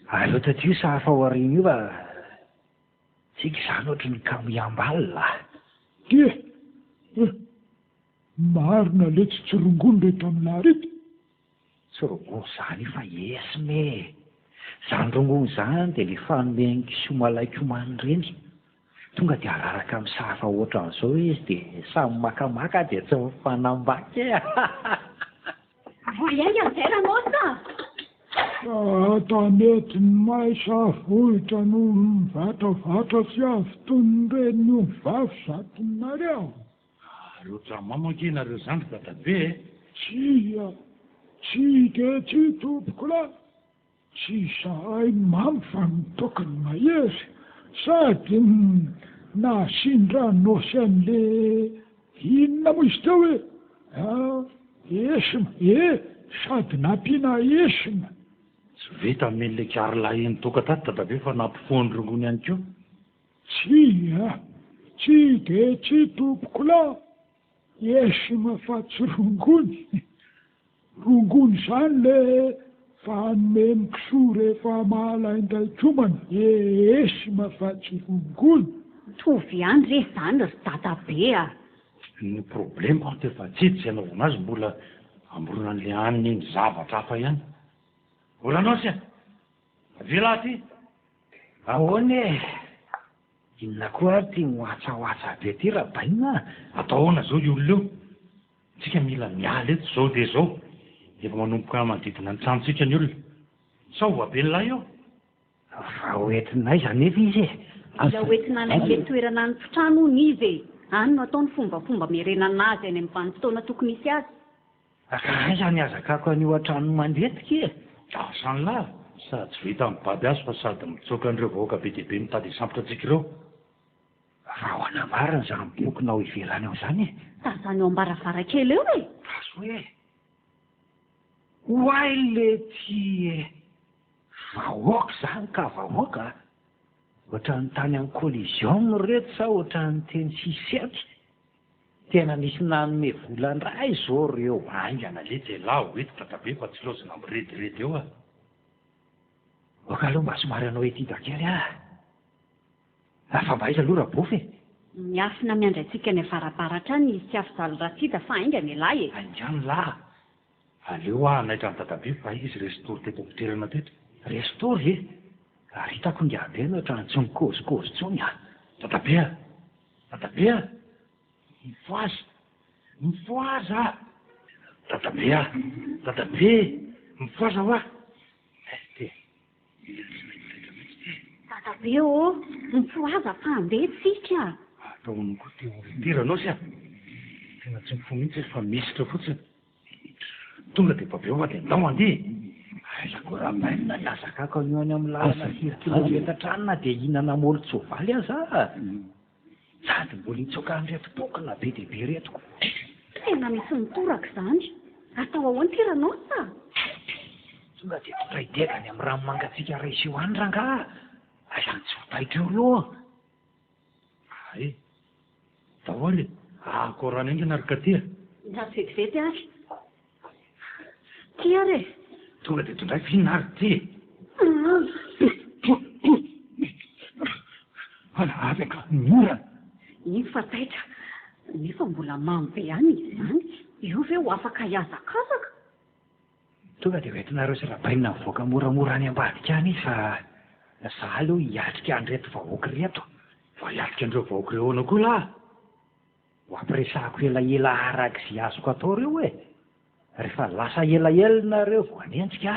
aleo tatio sa hafa aoriana io fa tsika izany ohatry ny kamoiambalina dia marina le tsy tsirongony reto amin'nah reto tsy rongony izany fa esime izany rongony izany dia le fanomeny kisomalaikomany ireny tonga dia araraka amin'ny sahafa ohatra an'izao izy dia samy makamaka dia tsy mifanambaky voiainga izay ramosa tanetiny mahay savohitra no mivatravatra sy avy tonyreny io mivavy zatonynareo loatra mamankinareo zany dadabe tsy de tsy tompoko la tsy zahay mamy fa mitokany mahery sady nasindranosy an'le inona moa izy teo hoe esima sady nampiana esima tsy vita amen'le karlainy toka taty dadabe fa nampifoany rongony ihany ko tsy de tsy tompoko la esima fa tsy rongony izany le fa hanomeny kisoa rehefa mahalaindray komana esima fa tsy rongony tovy any re zany ry dadabe ny problema ao tefa tsitsy anaovana azy mbola amborona an'le aniny iny zavatra hafa ihany olanao sy avela ty ahoany e inona koa ary tia moatsaoatsa be ty raha baina ataoana zao io olona eo tsika mila miala eto zao de zao efa manomboka manodidina ny tranontsika ny olona sao voabelilay eo fa hoentinay zany efa izy mila hoentina an'le toerana ny fitrano ony izy any no ataony fombafomba mirenana azy any amin'ny vanim-potoana tokony isy azy ka izany azakako an'io an-trano mandetika e asan'la sady tsy vita mibady azy fa sady mitsoka an'ireo vahoaka be deabe mitady hisambotra antsika ireo fa ho anamarina zany bokinao ivelany ao izany e tazany eo ambaravarakely eo e azo hoe hoay le ty vahoaka zany ka vahoaka ohatran'ny tany amin'ny collision reto sa ohatran'ny teny sisety tena nisy nanome volandray zao reo aingana le jelahy hoeto dadabe fa tsy lozina mirediredy eo oka aloha mba somary anao etida kely fa mbaiza aloha rabofy miafina miandry antsika ny avarabaratra any izy tsy afy zaliratsida fa ainga ny lahy e aindrany lahy aleo naitra ny dadabe fa izy restory teto ampoterana teto restory ary hitako ngiabe no ohatrany tsy mikozikozy tsony dadabe mifoaza dadabe mifoaza hoa dadabe o mifoaza fa andeha tsika ataony koa teo tiranao sy a tena tsy mifo mihitsy fa misitra fotsiny tonga dia babeova dia ndao andeha akorabaina niazakako anio any amin'ny lalana 5 kilometra tranona dia hihinana molotsovaly aza sady mbola hitsoka an'reto tokona be dia be retoko tena misy nitoraka izany atao ahoany tiranao sa tonga dia totraidekany amin'ny rano mangatsika raisy io any ranga azany tsy votaitra eo aloha ay daholy akorana engana ary katia za vetivety ary ty ary tonga dia tondray fihinna ary ty avy ka morana iny fataitra nefa mbola mamy be any izy zany io ve ho afaka hiazakazaka tonga dia hoentinareo sy rabaina mivoaka moramora any ambadika any izy fa za aleo hiatrika an'reto vahoaka reto fa hiatrika an'ireo vahoaka reo ana koa lahy ho ampiresahako elaela araka izay azoko atao reo e rehefa lasa elaelinareo vao anenjika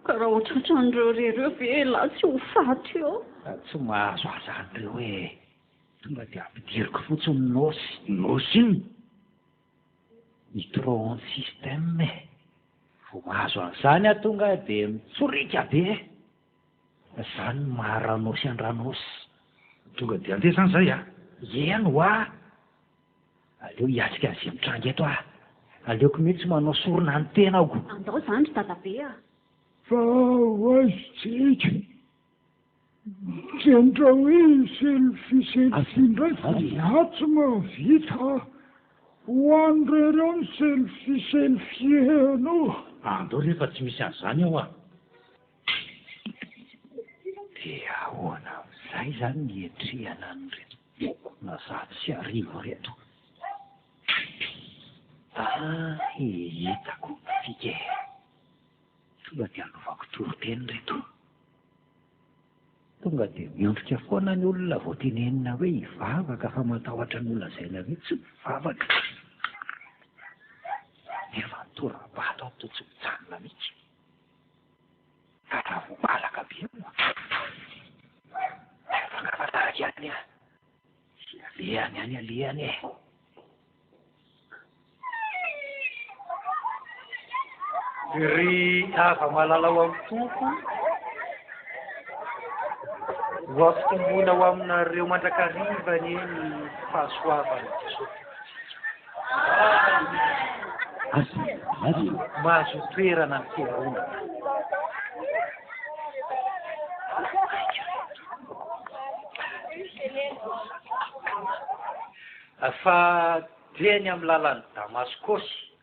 karaha ohatratran'ireo rereo ve la tsy ho faty eo tsy mahazo azan'ireo e tonga dia ampidiriko fotsiny nosy iny micro-onde système vao mahazo an'izany a tonga dia mitsorika be zany maharanosy andranosy tonga dia andeha zany zay a eno a aleo hiatrika an'izay mitranga eto a aleoko mihitsy manao sorona ny tena aoko andao zany ry dadabe a fa hoazitsika tendra hoe selfie ndray fa iatsy mavita ho an'rereo ny selfie no andao rehefa tsy misy an'izany aho a dia ahoana amin'izay zany nietrihana nyreto bokona zato sy arivo reto hitako fike tonga dia anovako toroteny reto tonga dia miondrika foana ny olona vao tenenina hoe hivavaka fa matahotra ny olona izay na hoe tsy mivavaka nefa nitoram-bato ato tsy mijanona mihitsy raha vo malaka be moa fangafataraka any a sy alehany any alehany e ry ava malala ao amin'ny tompo ho afitomboina ao aminareo mandrakarivany eny fahasoavany mahazo toerana ny fiangonana fa diany amin'ny lalan'ny damaskosy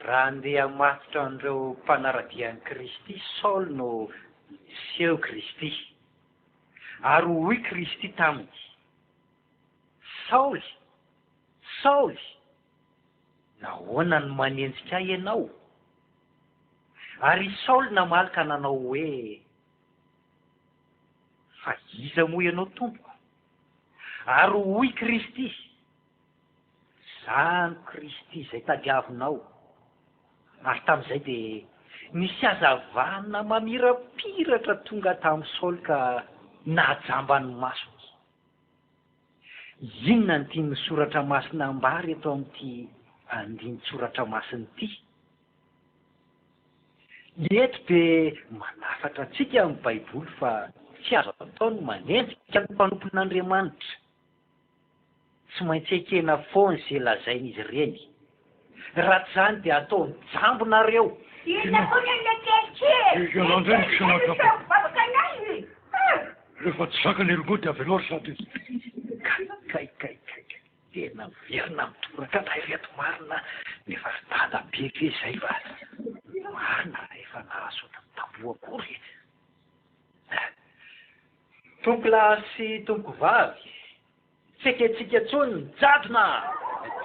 raha andeha matotra an'ireo mpanaradian'i Kristy Saul no seho Kristy ary hoy Kristy taminy Saoly Saoly nahoana no manenjika ianao ary Saoly namalaka nanao hoe fa iza moa ianao tompo ary hoy Kristy zany Kristy izay tadiavinao ary tamin'izay dia nisy hazavana mamirapiratra tonga tamin'ny Saoly ka nahajambany masony inona ny tia misoratra masina ambary eto amin'ity andiny-tsoratra masiny ity eto dia manafatra antsika amin'ny baiboly fa tsy azo atao ny manenjika ny mpanompon'Andriamanitra tsy maintsy ekena foana izay lazain'izy ireny raha tsy zany dia atao mijambonareo rehefa tsy zaka ny elogody avy aloha sady kaikai tena verina mitoraka na ireto marina nefa dada be ve zay fa marina rehefa nahasota ny tamboa akory tompo lahy sy tompo vavy tsy eketsika tsony ny jadona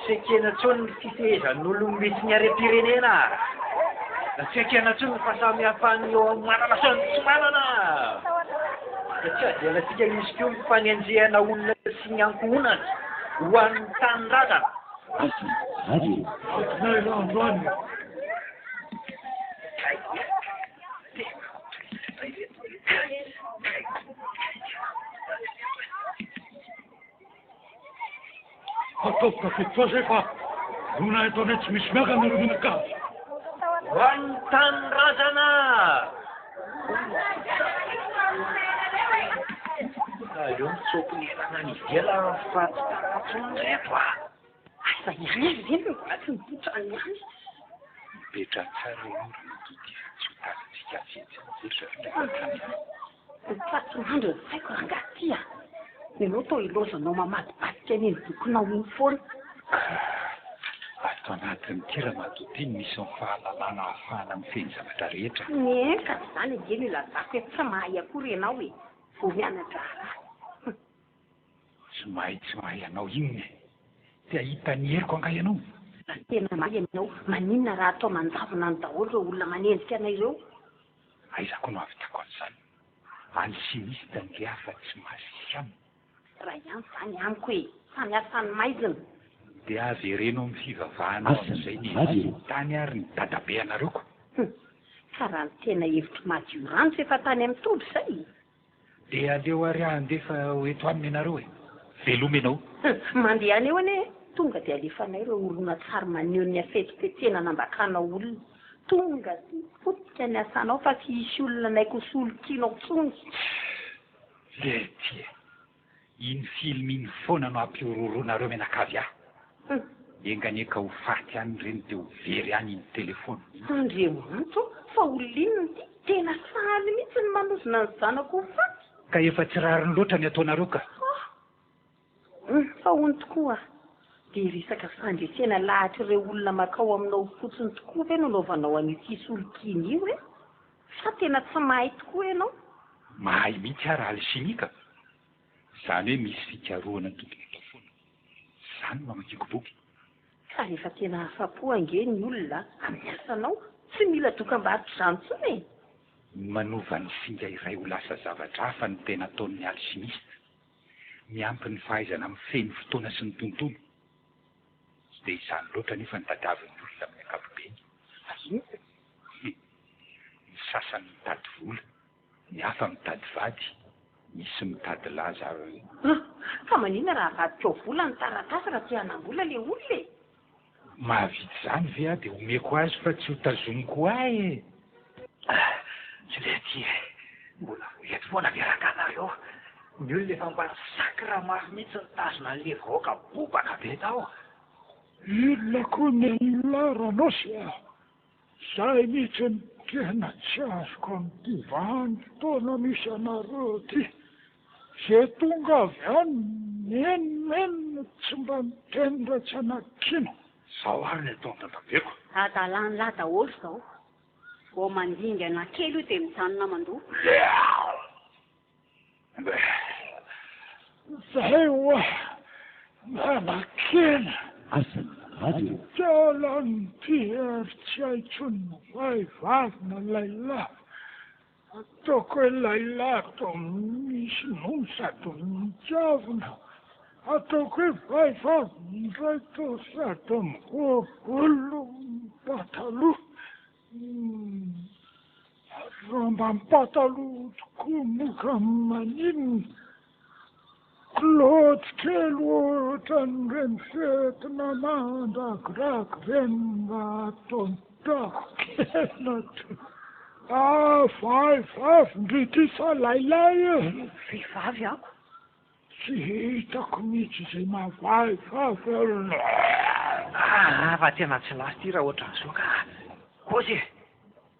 tsy ekena tsony ny fifehezan'olo misy ny harem-pirenena tsy ekena tsony ny fahasamihafany eo amin'ny manana sy ny tsy manana satria dianasika misy koa mifanenjehana olona sy ny ankohonana ho an'ny tany-drazana ataoko kafe toa zay fa nona eto anay tsy misy miaka nareo menakavy hoan'ny tanyrazana aleo mitsopony enana ny vela fahatsonreto a asa iray zeny tsy mipotrany any betra tsara orona toty tsy hotarintsika fihitsy fatsonandro ny saiko rangatya nenao tao ilozanao mamadibadika any eny bokonao iny foana ato anatin'ny tira matotiny misy ny fahalalana ahafahana mifeny zavatra rehetra mienka zany angeny ilazako hoe tsy mahay akory ianao e vo mianatra raha tsy mahay anao inony dia hita ny heriko anga ianao tena mahay aminao maninona raha atao manjavona ny daholo reo olona manendrika anay ireo aizako no avitako an'izany alchimiste ny le hafa tsy masisiamy raha ihany zany amiko hoe samy asany maizina dia avy ereno amin'ny fivavahana amin'izay ny tany ary ny dadabe anareoko ka raha ny tena hevitro madio rano fa efa tany amin'ny tolo zay dia aleo ary andefa eto aminy ianareo e veloma ianao mandeha any eo anie tonga dia alefanay ireo olona tsary maneho ny afetofetena nambakana olona tonga sy fotika ny asanao fa tsy hisy olona naiko solokinao tsony le ty iny film iny foana no ampiororoanareo menakavy ahy enganeka ho faty any reny dia ho very any iny telefona andriamanitso fa olon'inony ty tena saly mihitsy ny manosina ny zanako ho faty ka efa tsy rariny loatra ny ataonareo ka fa hony tokoa dia risaka fandresena lahatra ireo olona makao aminao fotsiny tokoa ve nanaovanao an'ity solokiny io e fa tena tsy mahay tokoa ianao mahay mihitsy ary alchimika zany hoe misy fikaroana tokony atao foana zany mamakiko boky fa rehefa tena afa-po ange ny olona amin'ny asanao tsy mila dokam-barotra izany tsony e manova ny singa iray ho lasa zavatra hafa ny tena ataon'ny alchimiste miampy ny fahaizana mifeny fotoana sy ny tontolo tsy dia izany loatra nefa ny tadiavin'ny olona amin'ny ankapobeny ny sasany mitady vola ny hafa mitady vady misy mitady laza fa manina raha vadikao vola ny taratasy raha tsy hanam-bola le olona e mahavidy izany ve a dia omeko azy fa tsy ho tazomiko ahy e tsy le ty mbola eto foana verankanareo ny olona efa mba sakra mafy mihitsy ny tazona n'le vaoaka bobaka be tao inona koa ny ilaranao sy a zay mihitsy ny tena tsy azoko amin'ity vanimpotoana misy anareo ty zay tonga avy any menimeny tsy mba miteny ratsy anakiana zao ary ny atao an-dadabeko adalany lahy daholo zao vao mandingana kely io dia mijanona mandoa zay hoa manakena tialany pihery tsy haitsony vaivavina lailahy ataoko hoe lailahy to misy nono sady mitiavina ataoko hoe vaivavina ray to sady mihorolo mipataloha raha mba mipataloha tokoa moka maninona Claude kely ohatran'ireny fetina mandragiragy reny mba ataon-dako kena vaivavy ndrity sa lailahy e vehivavy ako tsy hitako mihitsy izay mahavaivavy fa tena tsy lasy ty raha ohatran'izao ka kozy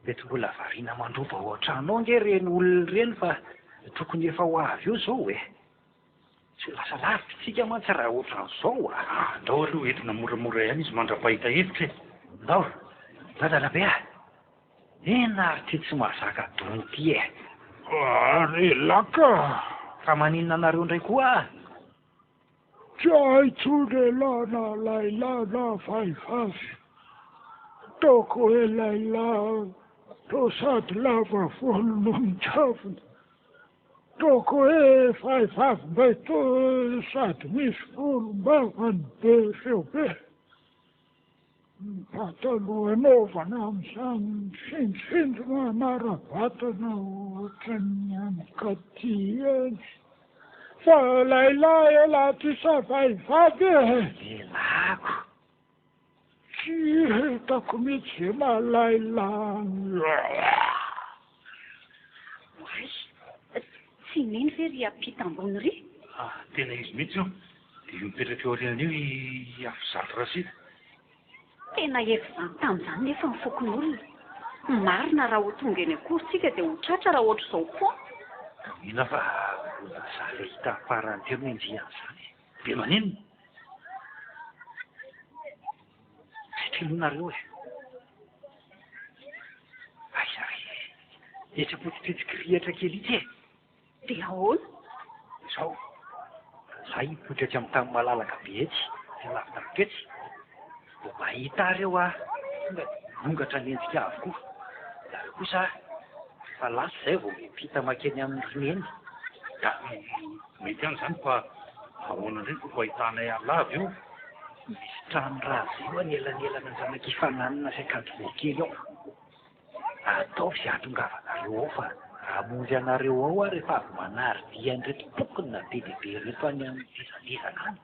mety mbola variana mandroba ohatranao nge reny olona reny fa tokony efa ho avy eo zao e tsy lasa lavitsika mantsy raha ohatran'izao andao aloha entina moramora ihany izy mandra-pahita hevitra e ndao dadalabe a ena ary ty tsy mahazaka dony ty e ary laka fa maninona anareo indray koa tsy haitso lehilahy na lailahy na vaivavy ataoko hoe lailahy to sady lava volo no mitiavina ataoko hoe vaivavy mba to sady misy volom-bavany be feo be pataloha anaovana amin'izany findrifindrina anara-batana ohatran'ny amin'ny katy eny fa lahilahy ela ty savaivavy e. Lelako. Tsy hitako mihitsy malailahy. Tsy neny ve ry ampita ambony ry? Tena izy mihitsy io. Dia io mipetraka eo aoriana io i afizato rasity. Tena efa izany tamin'izany nefa ny fokon'olona. Marina raha ho tonga eny akorontsika dia ho tratra raha ohatra izao koa. Mila fa za le hita farany teo enjian'izany. Be manino? Fitilonareo e. Aiza re? Etsapotsipetsika rihatra kely itsy e. Dia ahoana? Izao. Za hipotratsy amin'ny tany malalaka be etsy. Dia lavitra mipetsy. Vao mahita areo nongatra ny endrika avokoa. Zareo kosa fa lasa izay vao mipita makeny amin'ny roneny. Da mety ihany izany fa ahoana indray vao ahitanay alava io. Misy trano razy io anelanelana ny zanak'ifananana sy akanjo kely ao. Ataovy sy ahatongavanareo ao fa hamonjy anareo ao a rehefa avy manardia an'ireto tokony na be dehibe reto any amin'ny fizalizaka any.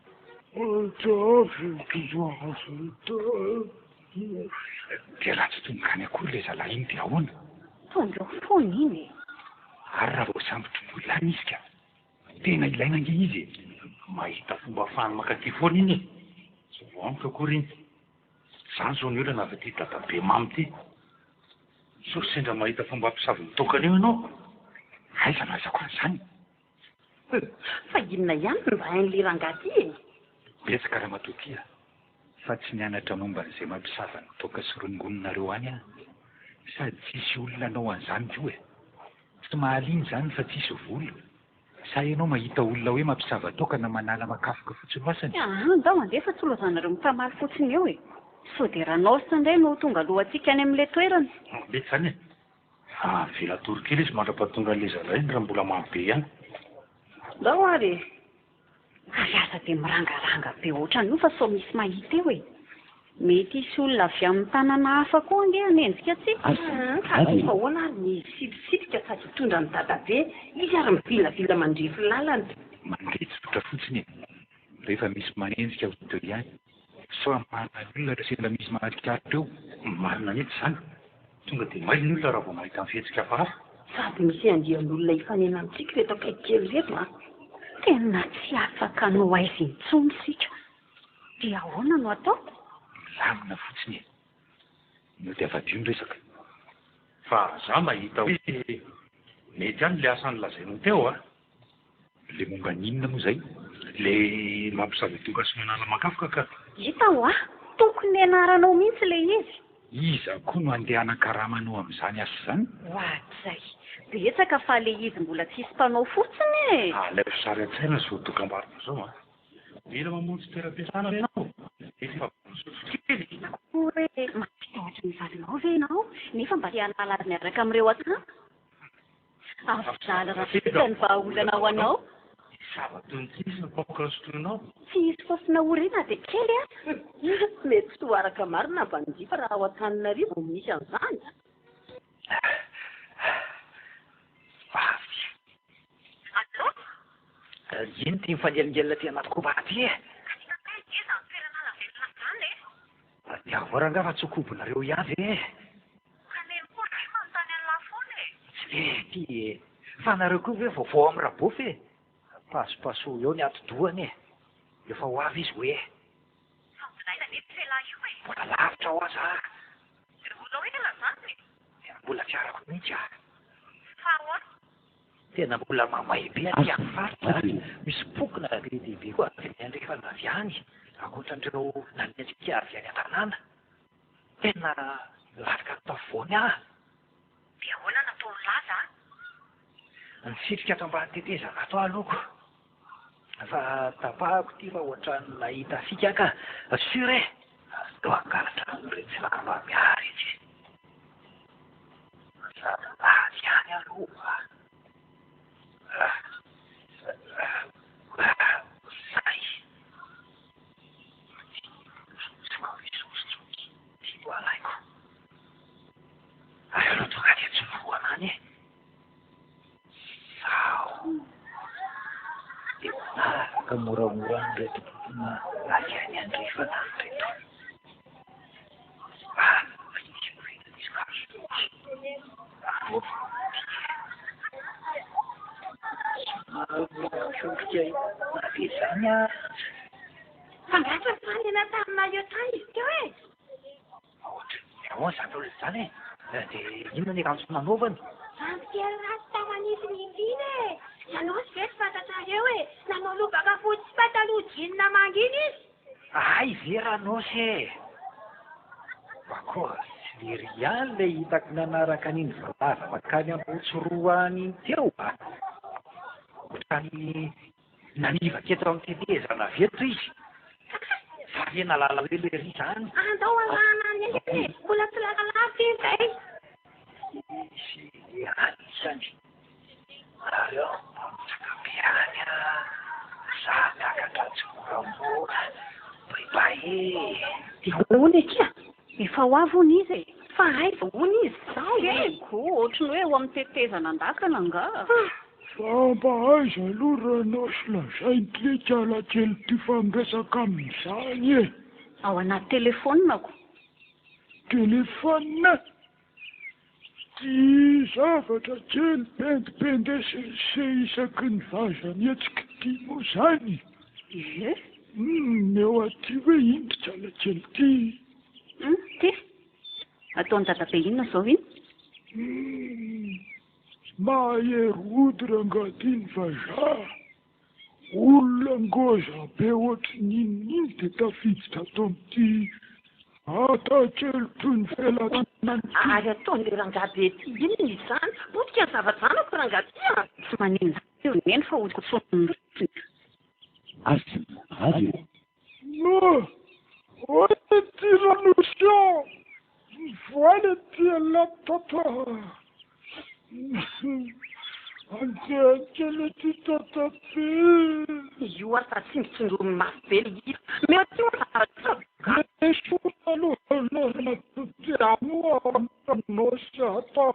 Dia raha tsy tonga any akory le zalahy iny dia ahoana? Tonga eo foana iny e. Ary raha vao sambotry mbola any izy ka tena ilaina nge izy e. Mahita fomba ahafahany makaty foana iny e. Tsy voaniko akory iny. Zany zao ny olona avy ty dadabe mamy ty. So sendra mahita fomba ampisavy mitokana eo ianao. Aiza no aizako an'izany? Fa inona ihany no mba hain'le rangahy ty e? Betsaka raha matokia. Fa tsy nianatra momba an'izay mampisava ny toka sy rongononareo any a. Sady tsisy olona anao an'izany io e. Tsy mahaliana izany fa tsisy volo. Sa ianao mahita olona hoe mampisava toka na manala makafoka fotsiny masany? Ndao mandefa tsy lozanareo mifamaly fotsiny eo e. So dia raha naositra indray no tonga alohantsika any amin'ilay toerana. Mety izany e. Vela torokely izy mandra-pahatonga an'ilay zalahy iny raha mbola mamy be ihany. Ndao ary. Ary asa dia mirangaranga be ohatran'io fa so misy mahita eo e. Mety isy olona avy amin'ny tanàna hafa koa ange anenjika tsy? Fa ahoana ary ny sipisitika sady hitondra ny dadabe, izy ary mivilavila mandrefy lalana. Mandretsy sotra fotsiny e. Rehefa misy manenjika ho ihany. So marina ny olona rehefa misy mahatrikatra eo. Marina mihitsy izany. Tonga dia maily ny olona raha vao mahita mifetsika hafahafa. Sady misy andian'olona hifanena amintsika reto akaikely reto a. Tena tsy afaka no aizy intsony sika. Dia ahoana no atao? Lamina fotsiny e. No dia avadio ny resaka. Fa za mahita hoe mety ihany le asany lazainao teo a. Le momba n'inona moa izay? Le mampisavy toka sy manala makafoka ka. Hita ho tokony anaranao mihitsy le izy. Iza koa no andeha karamanao amin'izany asa izany? Hoatzay. Betsaka fa le izy mbola tsisy mpanao fotsiny e. Aleo sary an-tsaina sy ho dokam-barotra izao a. Mila mamonjy toeram-piasana ianao. Efa kely. Hoe mampitahotra ny zalinao ve ianao? Nefa mba te hanala azy miaraka amin'ireo atsana. Afizala raha vita ny vahaolana ho anao. Zava-tony tsisy ny paoka sotroinao. Tsy hisy fofona orina dia kely a. Mety tsy ho araka marina banjifa raha ao Antananarivo misy an'izany. Vavy. Allo? Ino ty mifanelingelina ty anaty koba ty e? Dia avoaranga fa tsy hokobonareo ihany e. Tsy mety e. Fa nareo koa ve vaovao amin'ny rabofy e? Pasopaso eo ny ati-dohany e. Efa ho avy izy hoe. Mbola lavitra ho aza. Mbola tsy arako mihitsy a. Tena mbola mamay be aty amin'ny faritra. Misy pokona lehibe koa ndraiky fa navy any. Ankoatran'ireo nanenjika avy any an-tanàna. Tena lavitra tavoany ah. Dia ahoana natao laza? Nisitrika ato ambany tetezana ato aloko. Fa tapahako ty fa ohatran'ny nahita sika ka. Sure e. Dao angalatra amin'ireny tsy afaka mba miary izy. Azy any aloha. Zay. Tsy alaiko. Ary aloha tonga dia tsy voanany e. Sao. ka moramora nyreto tokona asiany andrefa na nyreto sotrikay nade zany a fangatra fany ena tamina eo tany izy teo e ahoa zany olo zany e de inona ny akanjo nanaovany zany kely ratsy tamanifiny indriny e nanao sy ve tsy fantatrareo e nanao lobaka fotsy sy pataloha jeans mangina izy ay veranao se bako tsy lery ihany le hitako nanaraka an'iny valava makany ampotsoroany teo a ohatrany nanivaka eto amin'ny tetezana veto izy fa ve nalala hoe le ry zany andao anana any e mbola tsy lakalafy izay isy anisany areo tsakabeany a za miakatra tsy moramora baibae ony ekia efa ho avy ony izy e fa aiza ony izy zao eko ohatrany hoe eo amin'ny tetezana andakana nga Famba aiza aloha ranao sy lazainy le kiala kely ty famresaka amin'izany e ao anaty telefonako telefona ty zavatra kely pendependesese isaky ny vazany etsika ty moa zany e eo aty hoe iny ty kiala kely ty ty ataony dadabe inona zao iny mahery ody rangadiny vaza olona ngoza be ohatry nininy de tafiditra ato amity atakely toy ny felatany ary ataony le rangabe ty inona izany potika ny zava-janako rangaty a tsy manino eo neny fa odiko tsony azy no oe ty ranotion voile ty laptop anjekele ty tatape io asa tsingitsingony mafy be lita mety nosy ata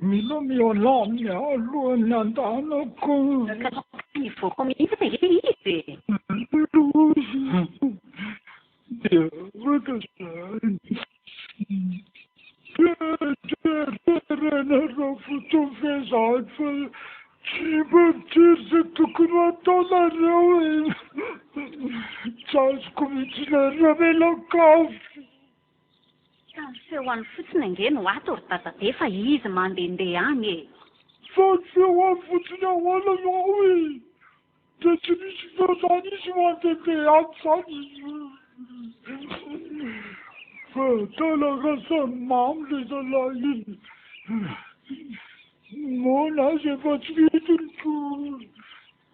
mino miolamy alohany andanako ivoko mihitsy izy de vaka zany renareo fotomvezany fa tsy mampiry ze tokony ataonareo e tsy azoko mihitsy le ramelakafy sehoany fotsiny ange no ato ry dadabe fa izy mandehandeha any e fa ny sehoany fotsiny ahoana ao e de tsy misy feo zany izy mandehandeha any zany fa talaga sany mamy le zalahy iny mona azy efa tsy vitonyko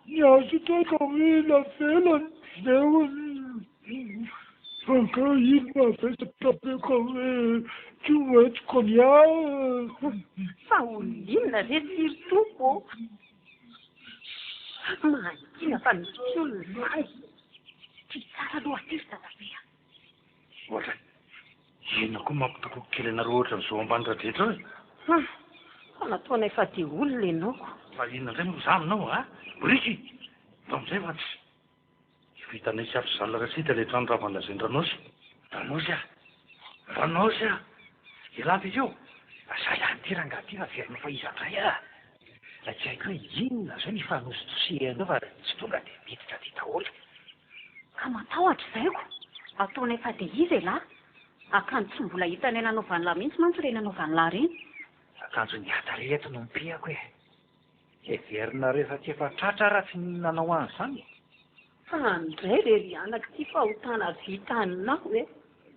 niazo taka hoe lavelany zeony fa ka iny mavesatapeka hoe tsy hoentiko ny fa olinona re sirtoko mahina fa misy olona zay tsy tsara aloha aty ry dadabea ohatra ina koa mampitoko kely anareo ohatra n'izao ambany radretra hoe fa nataona efa de olona ianaoko fa inona indray moa zaminao a boriky fa amizay fa tsy vitanay sy afy zany larasita le trano raha manlazainy ranosy ranosy a elaty izy io zay any ty rangaty fa verina fa iza ndray a la tsy haiko hoe inona zao ny fanositosehana fa tsy tonga de miditra ty daholo ka matahotra zayko ataona efa de izy e la akanjo tsy mbola hitany nanaovany lahy mihitsy mantsy le nanaovany lahy reny akanjo niata reto no mipehako e verina rehefa tsy efa tratra raha tsy nanao any zany fa andray le ry anaky ty fahotana vitanao e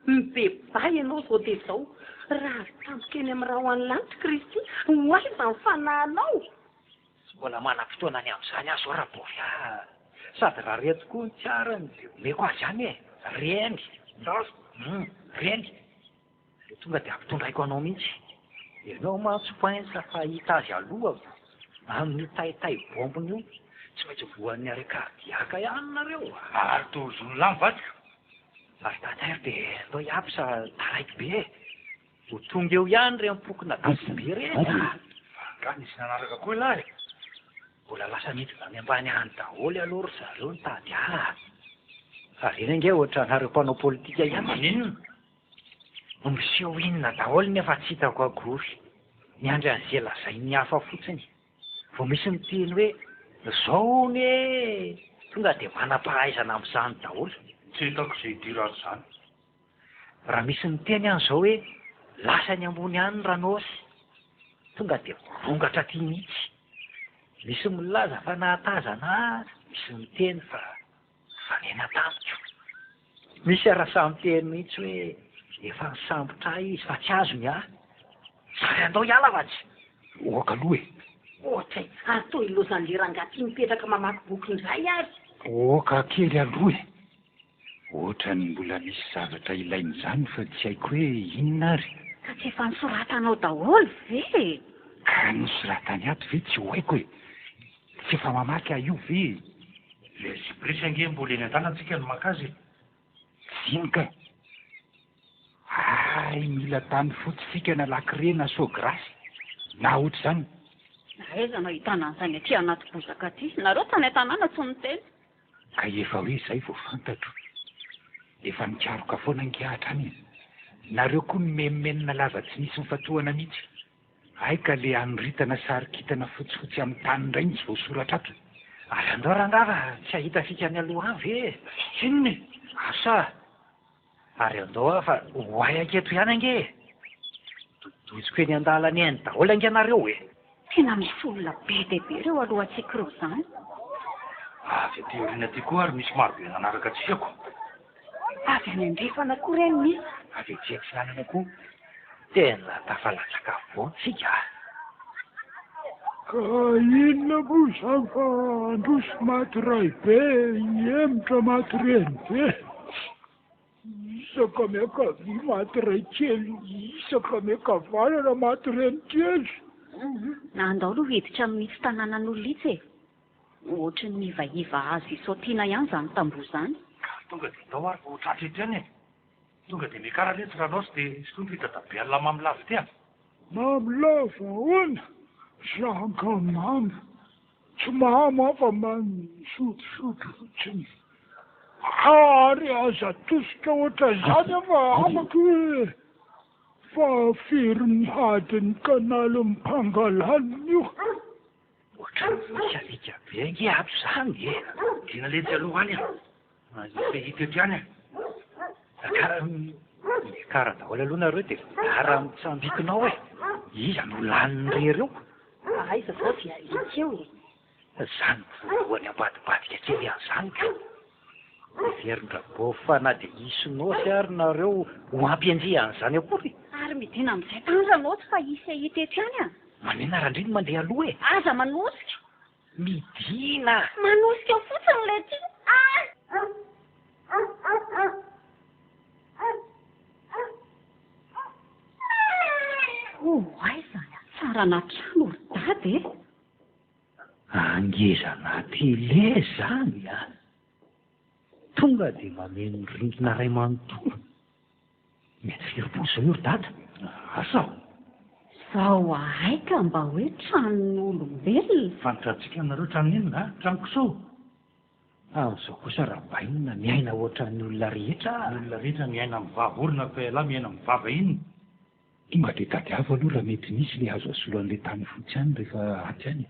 mibebay ianao zao de zao raha tampoka eny amin'ny raha ho any lanitra kristy hoaiza ny fanahinao tsy mbola manam-potoana ny am'izany azy zao raha bovy sady raha reto koa ny tsiarany de omeko azy any e reny reny de tonga de ampitondraiko anao mihitsy ianao matsopainsa fa hita azy aloha amin'ny taitay bombony io tsy maintsy voan'ny arekardiaka ihany nareo ary tozony lamvatika ary tatairy de ndao iaby sa taraiky be ho tonga eo ihany re ampokona dasy be reny ka nisy nanaraka koa lahy mbola lasa nidina any ambany any daholo aloha ry zareo nitady ary eny ange ohatra nareo mpanao politika ihany inona miseho inona daholo nefa tsy hitako akory miandry an'izay lazain'ny hafa fotsiny vao misy miteny hoe zao ne tonga dia manam-pahaizana amin'izany daholo tsy hitako izay idirany izany raha misy miteny an'izao hoe lasa ny ambony any ranosy tonga dia vorongatra ty mihitsy misy milaza fa nahatazana misy miteny fa fanena tamiko misy arasa miteny mihitsy hoe efa nisambotra izy fa tsy azo ny zary andao hiala vatsy oaka aloha e ohatra atao ilozan'le rangaty mipetraka mamaky boky indray ary oaka kely aloha e ohatra ny mbola misy zavatra ilain'izany fa tsy haiko hoe inona ary ka tsy efa nisoratanao daholo ve ka nisoratany ato ve tsy ho haiko e tsy efa mamaky io ve le siprisa ange mbola eny an-tanantsika ny makazy zinika ay mila tany fotsisika na lakirena so grasy na ohatra zany aiza no ahitana an'izany aty anaty bozaka aty nareo tany an-tanàna tsy niteny ka efa hoe izay vao fantatro efa nikaroka foana angehatra any nareo koa ny menomenina lava tsy nisy mifatohana mihitsy ay ka le anoritana sarikitana fotsifotsy amin'ny tany indray ny tsy voasoratra ato ary andao rangava tsy ahita fikany aloha any ve inona asa ary andao fa hoay aketo ihany ange totoitsiko eny an-dalana eny daholo ange anareo e tena misy olona be dia be reo aloha antsika reo izany avy aty aoriana ty koa ary misy maro be nanaraka atsisako avy any andrefana koa reny misy avy atseko sanana koa tena tafalatsaka voantsika ka inona moa zany fa androso maty ray be iemotra maty reny be isaka miakavy maty ray kely isaka miakavanana maty reny kely andao aloha hiditra amin'n'itsy tanànan'olona itsy e ohatra ny ivaiva azy isaotiana ihany izany tamboho izany tonga dia tao ary vao tratritra any e tonga dia mikara letsy ranosy dia sy tonga hitadabeala mamilava ty a mamilava hoana zanga mamy tsy mama fa manisotosotro fotsiny ary aza tosika ohatra zany fa afaka hoe fa firy hadiny kanaly mpangalanina io ohatra misy alika be ange ato zany e dina letsy aloha any a izay hitety any a kara daholo aloha nareo dia ara mitsambikinao e iza no laniny rereo aiza zao dia ikeo e zany voalohany ambadibadika kely an'izany ko verindra-bo fa na dia isonosy ary nareo ho ampiandrihan'izany akory ary midina amin'izay tany ranotsy fa isy hitety any a manena randriny mandeha aloha e aza manosika midina manosika fotsiny le ty aizany tsara natrano ry dady e angezana tele zany a tonga dia mameno rindrina ray manontolo mety firipo zao io ry dada asao zao ahaika mba hoe tranon'olombelona fantatrantsika nareo tranon'inona tranokisao amin'izao kosa raha bainina miaina ohatran'ny olona rehetra olona rehetra miaina mivava olona fa ialahy miaina mivava iny tonga dia tady avo aloha raha mety misy le azo asolo an'le tany fotsy any rehefa aty any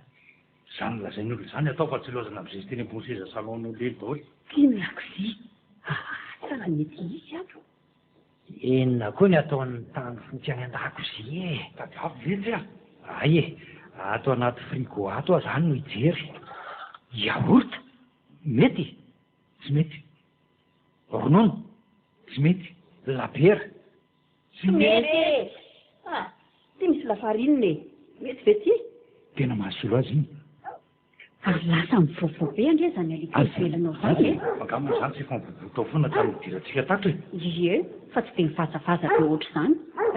zany lazainy olo zany atao fa tsy lozana amin'izay teny ambonseza salonn'olely daholo tianakozy tsara mety isy ato enona koa ny ataon'ny tany fotsy any an-dakozia e tady avo vetsy a ay e ato anaty frigo ato a zany no hijery yaourt mety tsy mety ronono tsy mety labiera tsy mety ty misy lafarinina e mety ve ty tena mahasolo azy iny ary lasa mivovo be andre zany alika ivelanao zany e angamba zany tsy efa mivovotao foana tany midirantsika tato e ie fa tsy dia mivazafaza be ohatry zany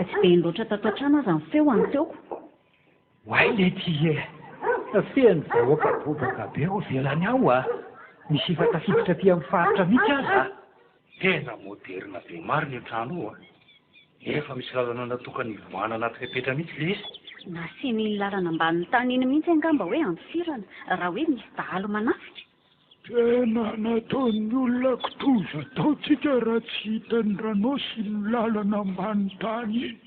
tsy dia loatra tato an-trano aza ny feo any teoko hoay le ty e feny vahoaka bobaka be ao velany ao a misy efa tafiditra ty amin'ny faritra mihitsy aza tena moderna be maro ny trano io a efa misy lalana natokany ivoahana anaty repetra mihitsy le izy nasiany lalana ambany tany iny mihitsy angamba hoe ampifirana raha hoe misy dahalo manafika. Tena nataon'ny olona kitoza ataotsika raha tsy hitany ranao sy ny lalana ambany tany iny.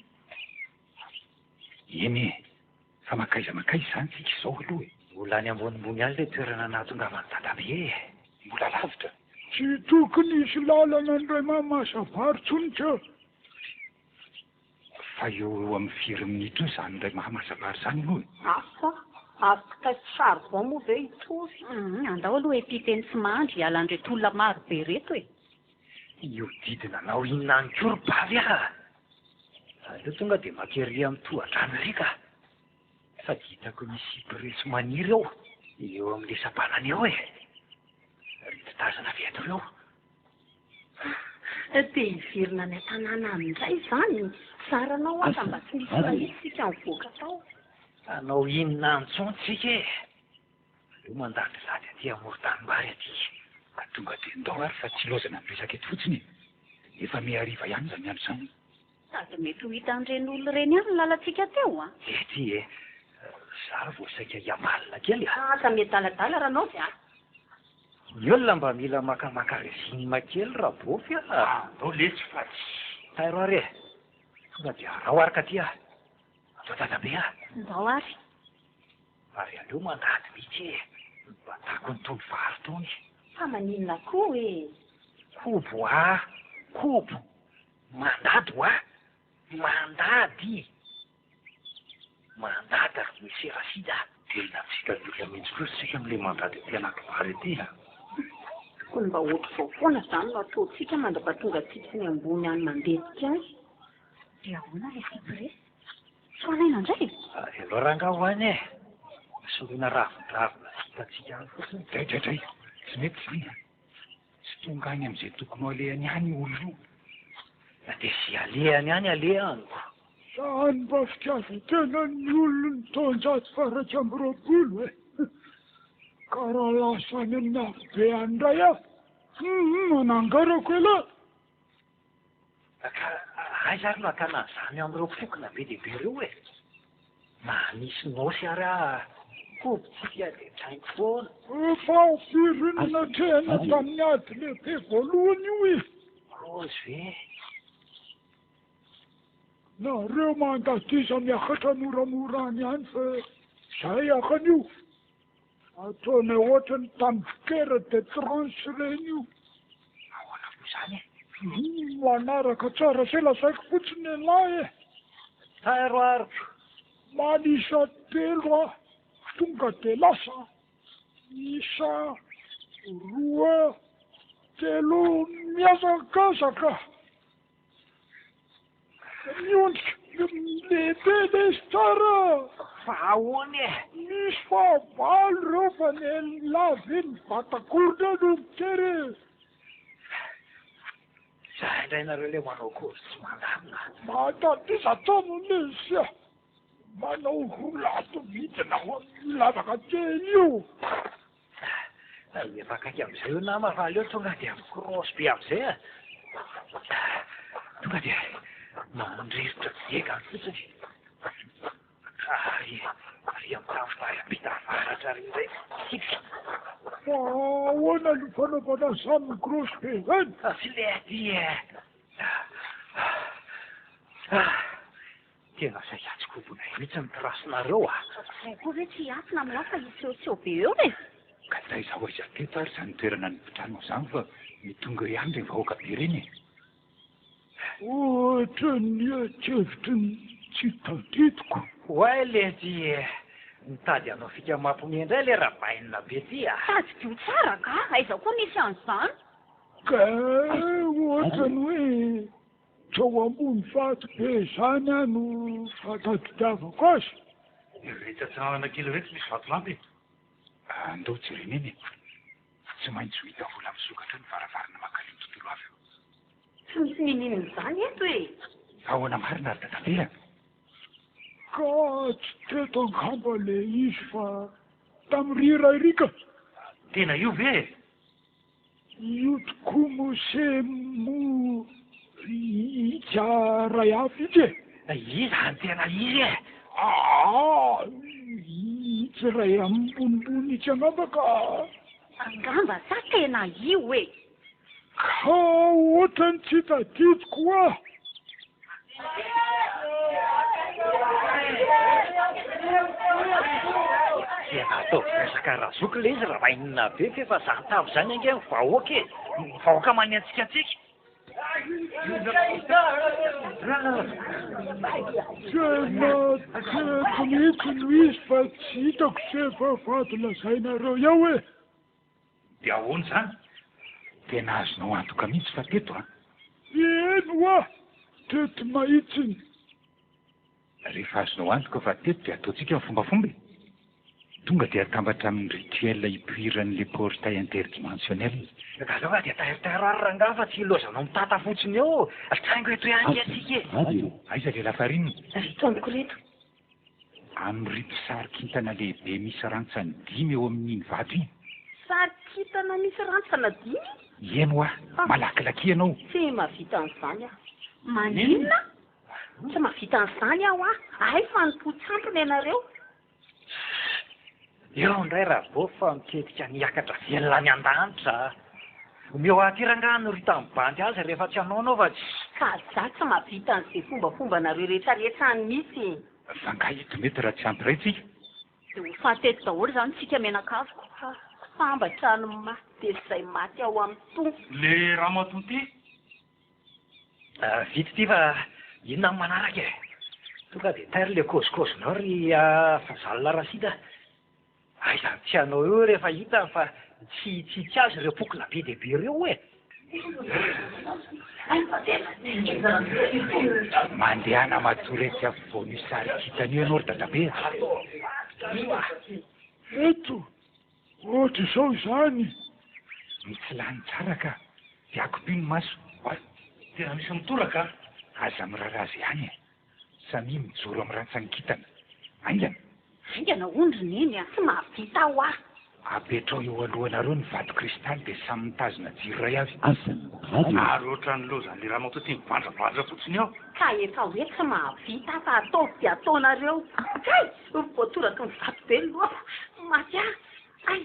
Eny fa makaiza izany tsika izao aloha e. Mbola any ambonimbony any le toerana nahatongavany dadabe mbola lavitra. Tsy tokony hisy lalana andray mahamasa-bary tsonika. Fa eo amin'ny 4 minitra io izany indray mahamasa-bary izany aloha e. Afa afaka charbon moa ve itory? Andao aloha epiteny sy mandry hialan'reto olona maro be reto e. io didina anao inona any kory bavy aleo tonga dia makery amin'ny tohadrano rika sady hitako misy pireso maniry eo amin'le sapanany eo e. Rititazana veto reo. Te hiverina ny tanàna amin'izay izany. Saranao asa mba tsy misy rahisika mivoaka tao. Anao inona antsontsika e. Aleo mandady lady aty amoron-tanimbary aty. Ka tonga dia ndao ary fa tsy lozana miresaka eto fotsiny. Efa mihariva ihany izany andro izany. Sady mety ho hitan'ireny olona ireny ihany ny lalantsika teo a. Ety e. Za vao saika hiamalina kely a. Asa mety daladala raha anao dia. Ny olona mba mila makamaka resinima kely raha bofy a. Ndao letsy fa tsy. Tairo ary e. Tonga dia rao arika aty a. Atao dadabe a. Ndao ary. Ary aleo mandady mihitsy e. Mba tako ny tony vary tony. Fa maninona koa e. Kobo a. Kobo. Mandady ho a. Mandady. Mandady ary misy rasida. Tena tsika loatra mihitsy loatra sika amin'ilay mandady aty anaky vary aty. Tokony mba ohatry vao foana izany no ataontsika mandrapahatonga antsika ny ambony any mandetika azy. Dia ahoana ilay fipiresy? Soalaina indray? Aloha ranga ho any e. Soloina ravindravina hitantsika any fotsiny. Dray. Tsy mety izany. Tsy tonga any amin'izay tokony ho alehany any olona io. Na dia sy alehany any alehaniko. Sany mba fitiavan-tena ny olona ny taonjato faratsy amby 20 e. Ka raha lasa any amin'ny afobe andray a. Manangarako ela. Aiza ary no akana an'izany amin'ireo fokona be dia be reo e. Manisy nosy ary a. Kobotsika dia traingo foana. Efa firinana tena tamin'ny ady lehibe voalohany io e. Rozy ve? Nareo mandadiza miakatra moramora any ihany fa zay akan'io. Ataony ohatrany tambokera de tranche reny io. Ahoana moa izany e? Manaraka tsara se lasaiko fotsiny anahy e. Tairo ariko. Manisa 3 a. Tonga de lasa. Isa 2, 3 miazakazaka. Miondrika lehibe lesy tsara. Fa ahoana e? Misy fahavalo reo fa ny lavy iny vatakorona no mikery. Zay indray nareo le manao kory tsy mandamina. Mandadiza taona izy a. Manao rolato vidina ho amin'ny lavaka kely io. Efa kaiky amin'izay io nama fa aleo tonga dia mikrosy be amin'izay a. Tonga dia mandriritra eka fotsiny. Ary amin'ny tafotay ampita varatra ry izay. Fa ahoana ny fanaovana izany mikrosy be izany? Sy le aty e. Tena say atsikobona mihitsy ny trasinareo a. Zay koa ve tsy atsina amin'ny lafa iseoseo be eo e. Ka taiza ho aiza teto ary izany toerana ny mpitrano izany fa mitonga ihany ilay vahoaka be reny e. Ohatra ny atsevitry ny tsy tadidiko. Hoay le ty mitady anao fika mampome indray le rabainina be ty a. Sady dio tsara ka, aiza koa nisy an'izany. Ka ohatrany hoe trao ambony faty be izany a no fatadidiavako azy. Rehetratsahana kely rehetra misy vatolampy. Andao jereneny e. Tsy maintsy ho hita vola misokatra ny varavarana mankany tontolo avy eo. Tsy misy ninino izany eto e. Ahoana marina ary dadabe. Ka tsy teto angamba le izy fa tamin'ny rirairika. Tena io ve? Io tokoa mose mo ija ray hafa izy e. Iza ny tena izy e. Tsiray ambonimbony itsy angambaka. Angamba sa tena io e. Ka ohatrany tsy tadidiko a. Tena atao resaka razoky le izy raha inona be fefa zantavo zany ange ny vahoaka e. Vahoaka manentsika antsika. Tena teto mihitsy no izy fa tsy hitako se fa vady lazainareo eo e. Dia ahoana zany? Tena azonao antoka mihitsy fa teto a? Eno a, teto mahitsiny. Rehefa azonao antoka fa teto dia ataontsika ny fombafomba. Tonga dia atambatra amin'ny rituel ipoiran'le portail interdimensionnel. Galao dia tairarara nga fa tsy ilozanao mitata fotsiny eo. Traingo eto ihany atsika e. Aiza le lafarinina? Tomboky reto. Amin'ny rito sary kintana lehibe misy rantsany 5 eo amin'iny vato iny. Sary kintana misy rantsana 5? Eno a, malakilaky ianao. Tsy mavita an'izany aho. Maninona? Tsy mavita an'izany aho a. Ay fa nipotsampony ianareo. Eo indray raha vao fa miketika niakatra velona ny an-danitra. Omeo atiranga no rita amin'ny bandy azy rehefa tsy hanao fa tsy. Ka za tsy mavita an'izay fombafomba nareo rehetrarehetra ny misy. Vanga ito mety raha tsy ampy ray tsika. Dia ho fateto daholo zany tsika menakaviko. Sambatra ny maty dia izay maty ao amin'ny to. Le ramatoa ty? Vity ty fa inona ny manaraka e. Tonga dia taira le kozikozinao ry fazalina rasita. Aiza tsy hanao eo rehefa hita fa tsy azy ireo pokona be dia be ireo e. Mandehana matoretsy avoan'io sary kitany io ianao ry dadabe. Eto, ohatra izao izany. Mitsilany tsara ka, dia akopiny maso. Tena misy mitoraka. Aza mirarazy ihany e. Samy mijoro amin'ny rantsany kitana. Aingana. Aingana ondriny iny a, tsy mahavita aho a. Apetrao eo alohanareo ny vato kristaly dia samy mitazona jiro ray avy. Ary ohatran'ny lozan'le ramatoa tia mivandravandra fotsiny ao. Ka efa hoe tsy mahavita fa atao dia ataonareo. Ay, voatoraka ny vato be ny loha. Maty a. Ay,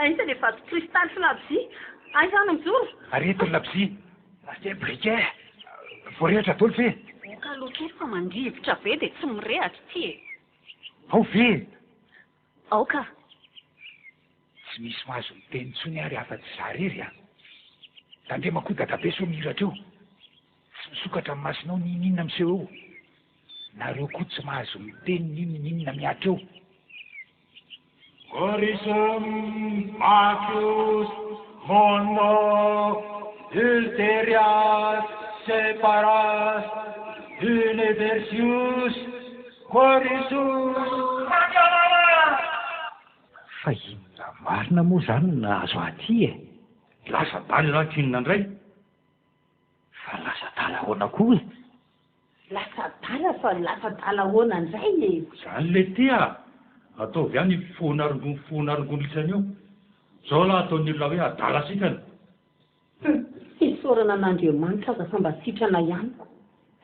aiza le vato kristaly sy labozia. Aiza ny mijoro. Areto ny labozia. Astia brike. Voarehatra daholo ve? Ka lokery fa mandrivotra be dia tsy mirehatra ty e. Ao ve? Ao ka. Tsy misy mahazo miteny intsony ary afa-tsy zarery a. Tandrema koa dadabe so miratra eo. Tsy misokatra amin'ny masonao ninona miseho eo. Nareo koa tsy mahazo miteny ninona miatra eo. Horisum Marcus Mono Ulterias Separas Universius Horisum. Fa inona marina moa zany na azo aty e. Lasa daly raha kinona indray. Fa lasa dala hoana koa e. Lasa dala fa lasa dala hoana indray e. Zany le tia. Ataovy ihany fonarongony-lisany eo. Zao laha ataon'ny olona hoe adala sikana. Fisorana an'Andriamanitra aza fa mba sitrana ihany.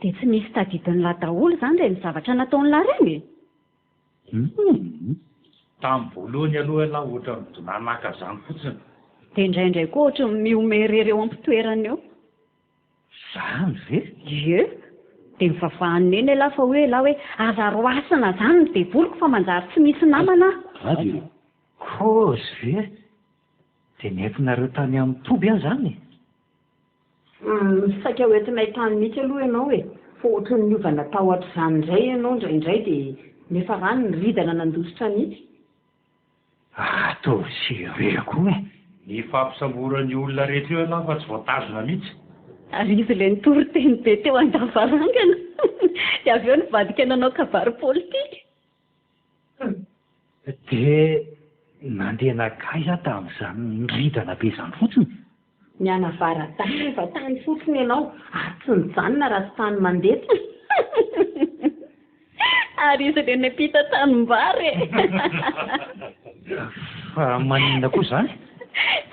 Dia tsy misy tadidiny lahy daholo zany ilay ny zavatra nataony lahy reny. Tamin'ny voalohany aloha lahy ohatra midonanaka zany fotsiny. Dia indraindray koa ohatra miomerery eo am-pitoerany eo. Zany ve? Ie. Dia mivavahany eny lahy fa hoe lahy hoe aza roasina zany ny devoliko fa manjary tsy misy namana. Kozy ve? Dia nentinareo tany amin'ny toby any zany. Saika hoentinay tany mihitsy aloha ianao e. Fa ohatra ny miovana tahotra izany indray ianao indraindray dia nefa rano ny ridana nandositra mihitsy. Atao seria koa e. Ny fampisamboran'ny olona rehetra eo lahy fa tsy voatazona mihitsy. Ary izy ilay nitory teny be teo an-davarangana. Dia avy eo nivadika nanao kabary politika. Dia nandeha nakaiza tamin'izany ridana be izany fotsiny. Mianavaran-tany rehefa tany fotsiny ianao ary tsy nijanona raha tsy tany mandeha. Ary izy ilay napita tanimbary e. Fa maninona koa zany?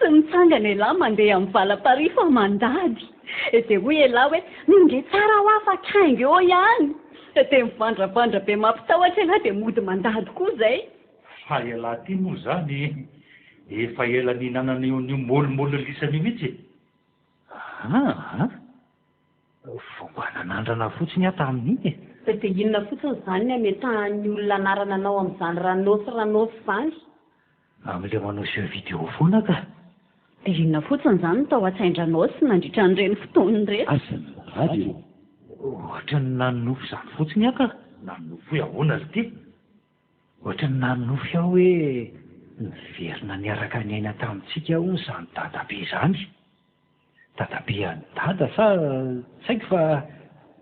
Tsy mitsangana lahy mandeha amin'ny vala-pary fa mandady. Dia hoy lahy hoe ninge tsara ho afa kaingo eo ihany. Te mivandrapandra be mampitahotra ianao dia mody mandady koa zay. Fa ela ty moa zany efa ela ny nanana io molimoly lisany mihitsy. Fomba nanandrana fotsiny aho tamin'iny. Dia inona fotsiny izany ametahan'ny olona anarana anao amin'izany ranosy izany? Amin'ilay manao jeu vidéo foana ka. Dia inona fotsiny izany no tao an-tsain-dranao sy nandritra an'ireny fotoany rehetra? Azany ohatrany nanonofo izany fotsiny aho ka. Nanonofo hoe ahoana ry ty? Ohatrany nanonofo aho hoe niverina niaraka niaina tamintsika hono izany dadabe izany. Dadabe any dada sa saiko fa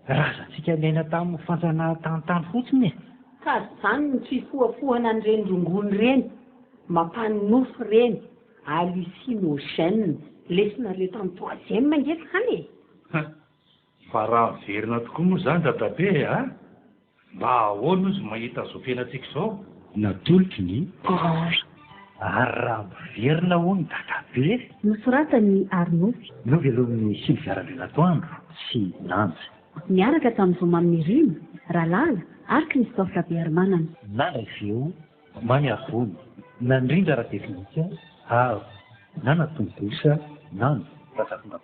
razantsika niaina tamin'ny fanjanahantany fotsiny. Ka izany ny fifoafohana an'ireny rongony ireny, mampanonofo ireny, hallucinogène, lesinareo tamin'ny troisième mangetra hany e. Fa raha miverina tokoa moa zany dadabe a? Mba ahoana izy mahita zao fiainantsika izao? Natolotry ny ary raha miverina hono dadabe. Nosoratany Arnofy. Novelomin'ny Sylvia Ravelatoandro sy Nanja. Niaraka tamin'izao Mamirina, Ralala ary Christophe Bearmanana. Na reveo, mamy avony, na ndrindra ara-tefinika, na natombosa, na ny tasakona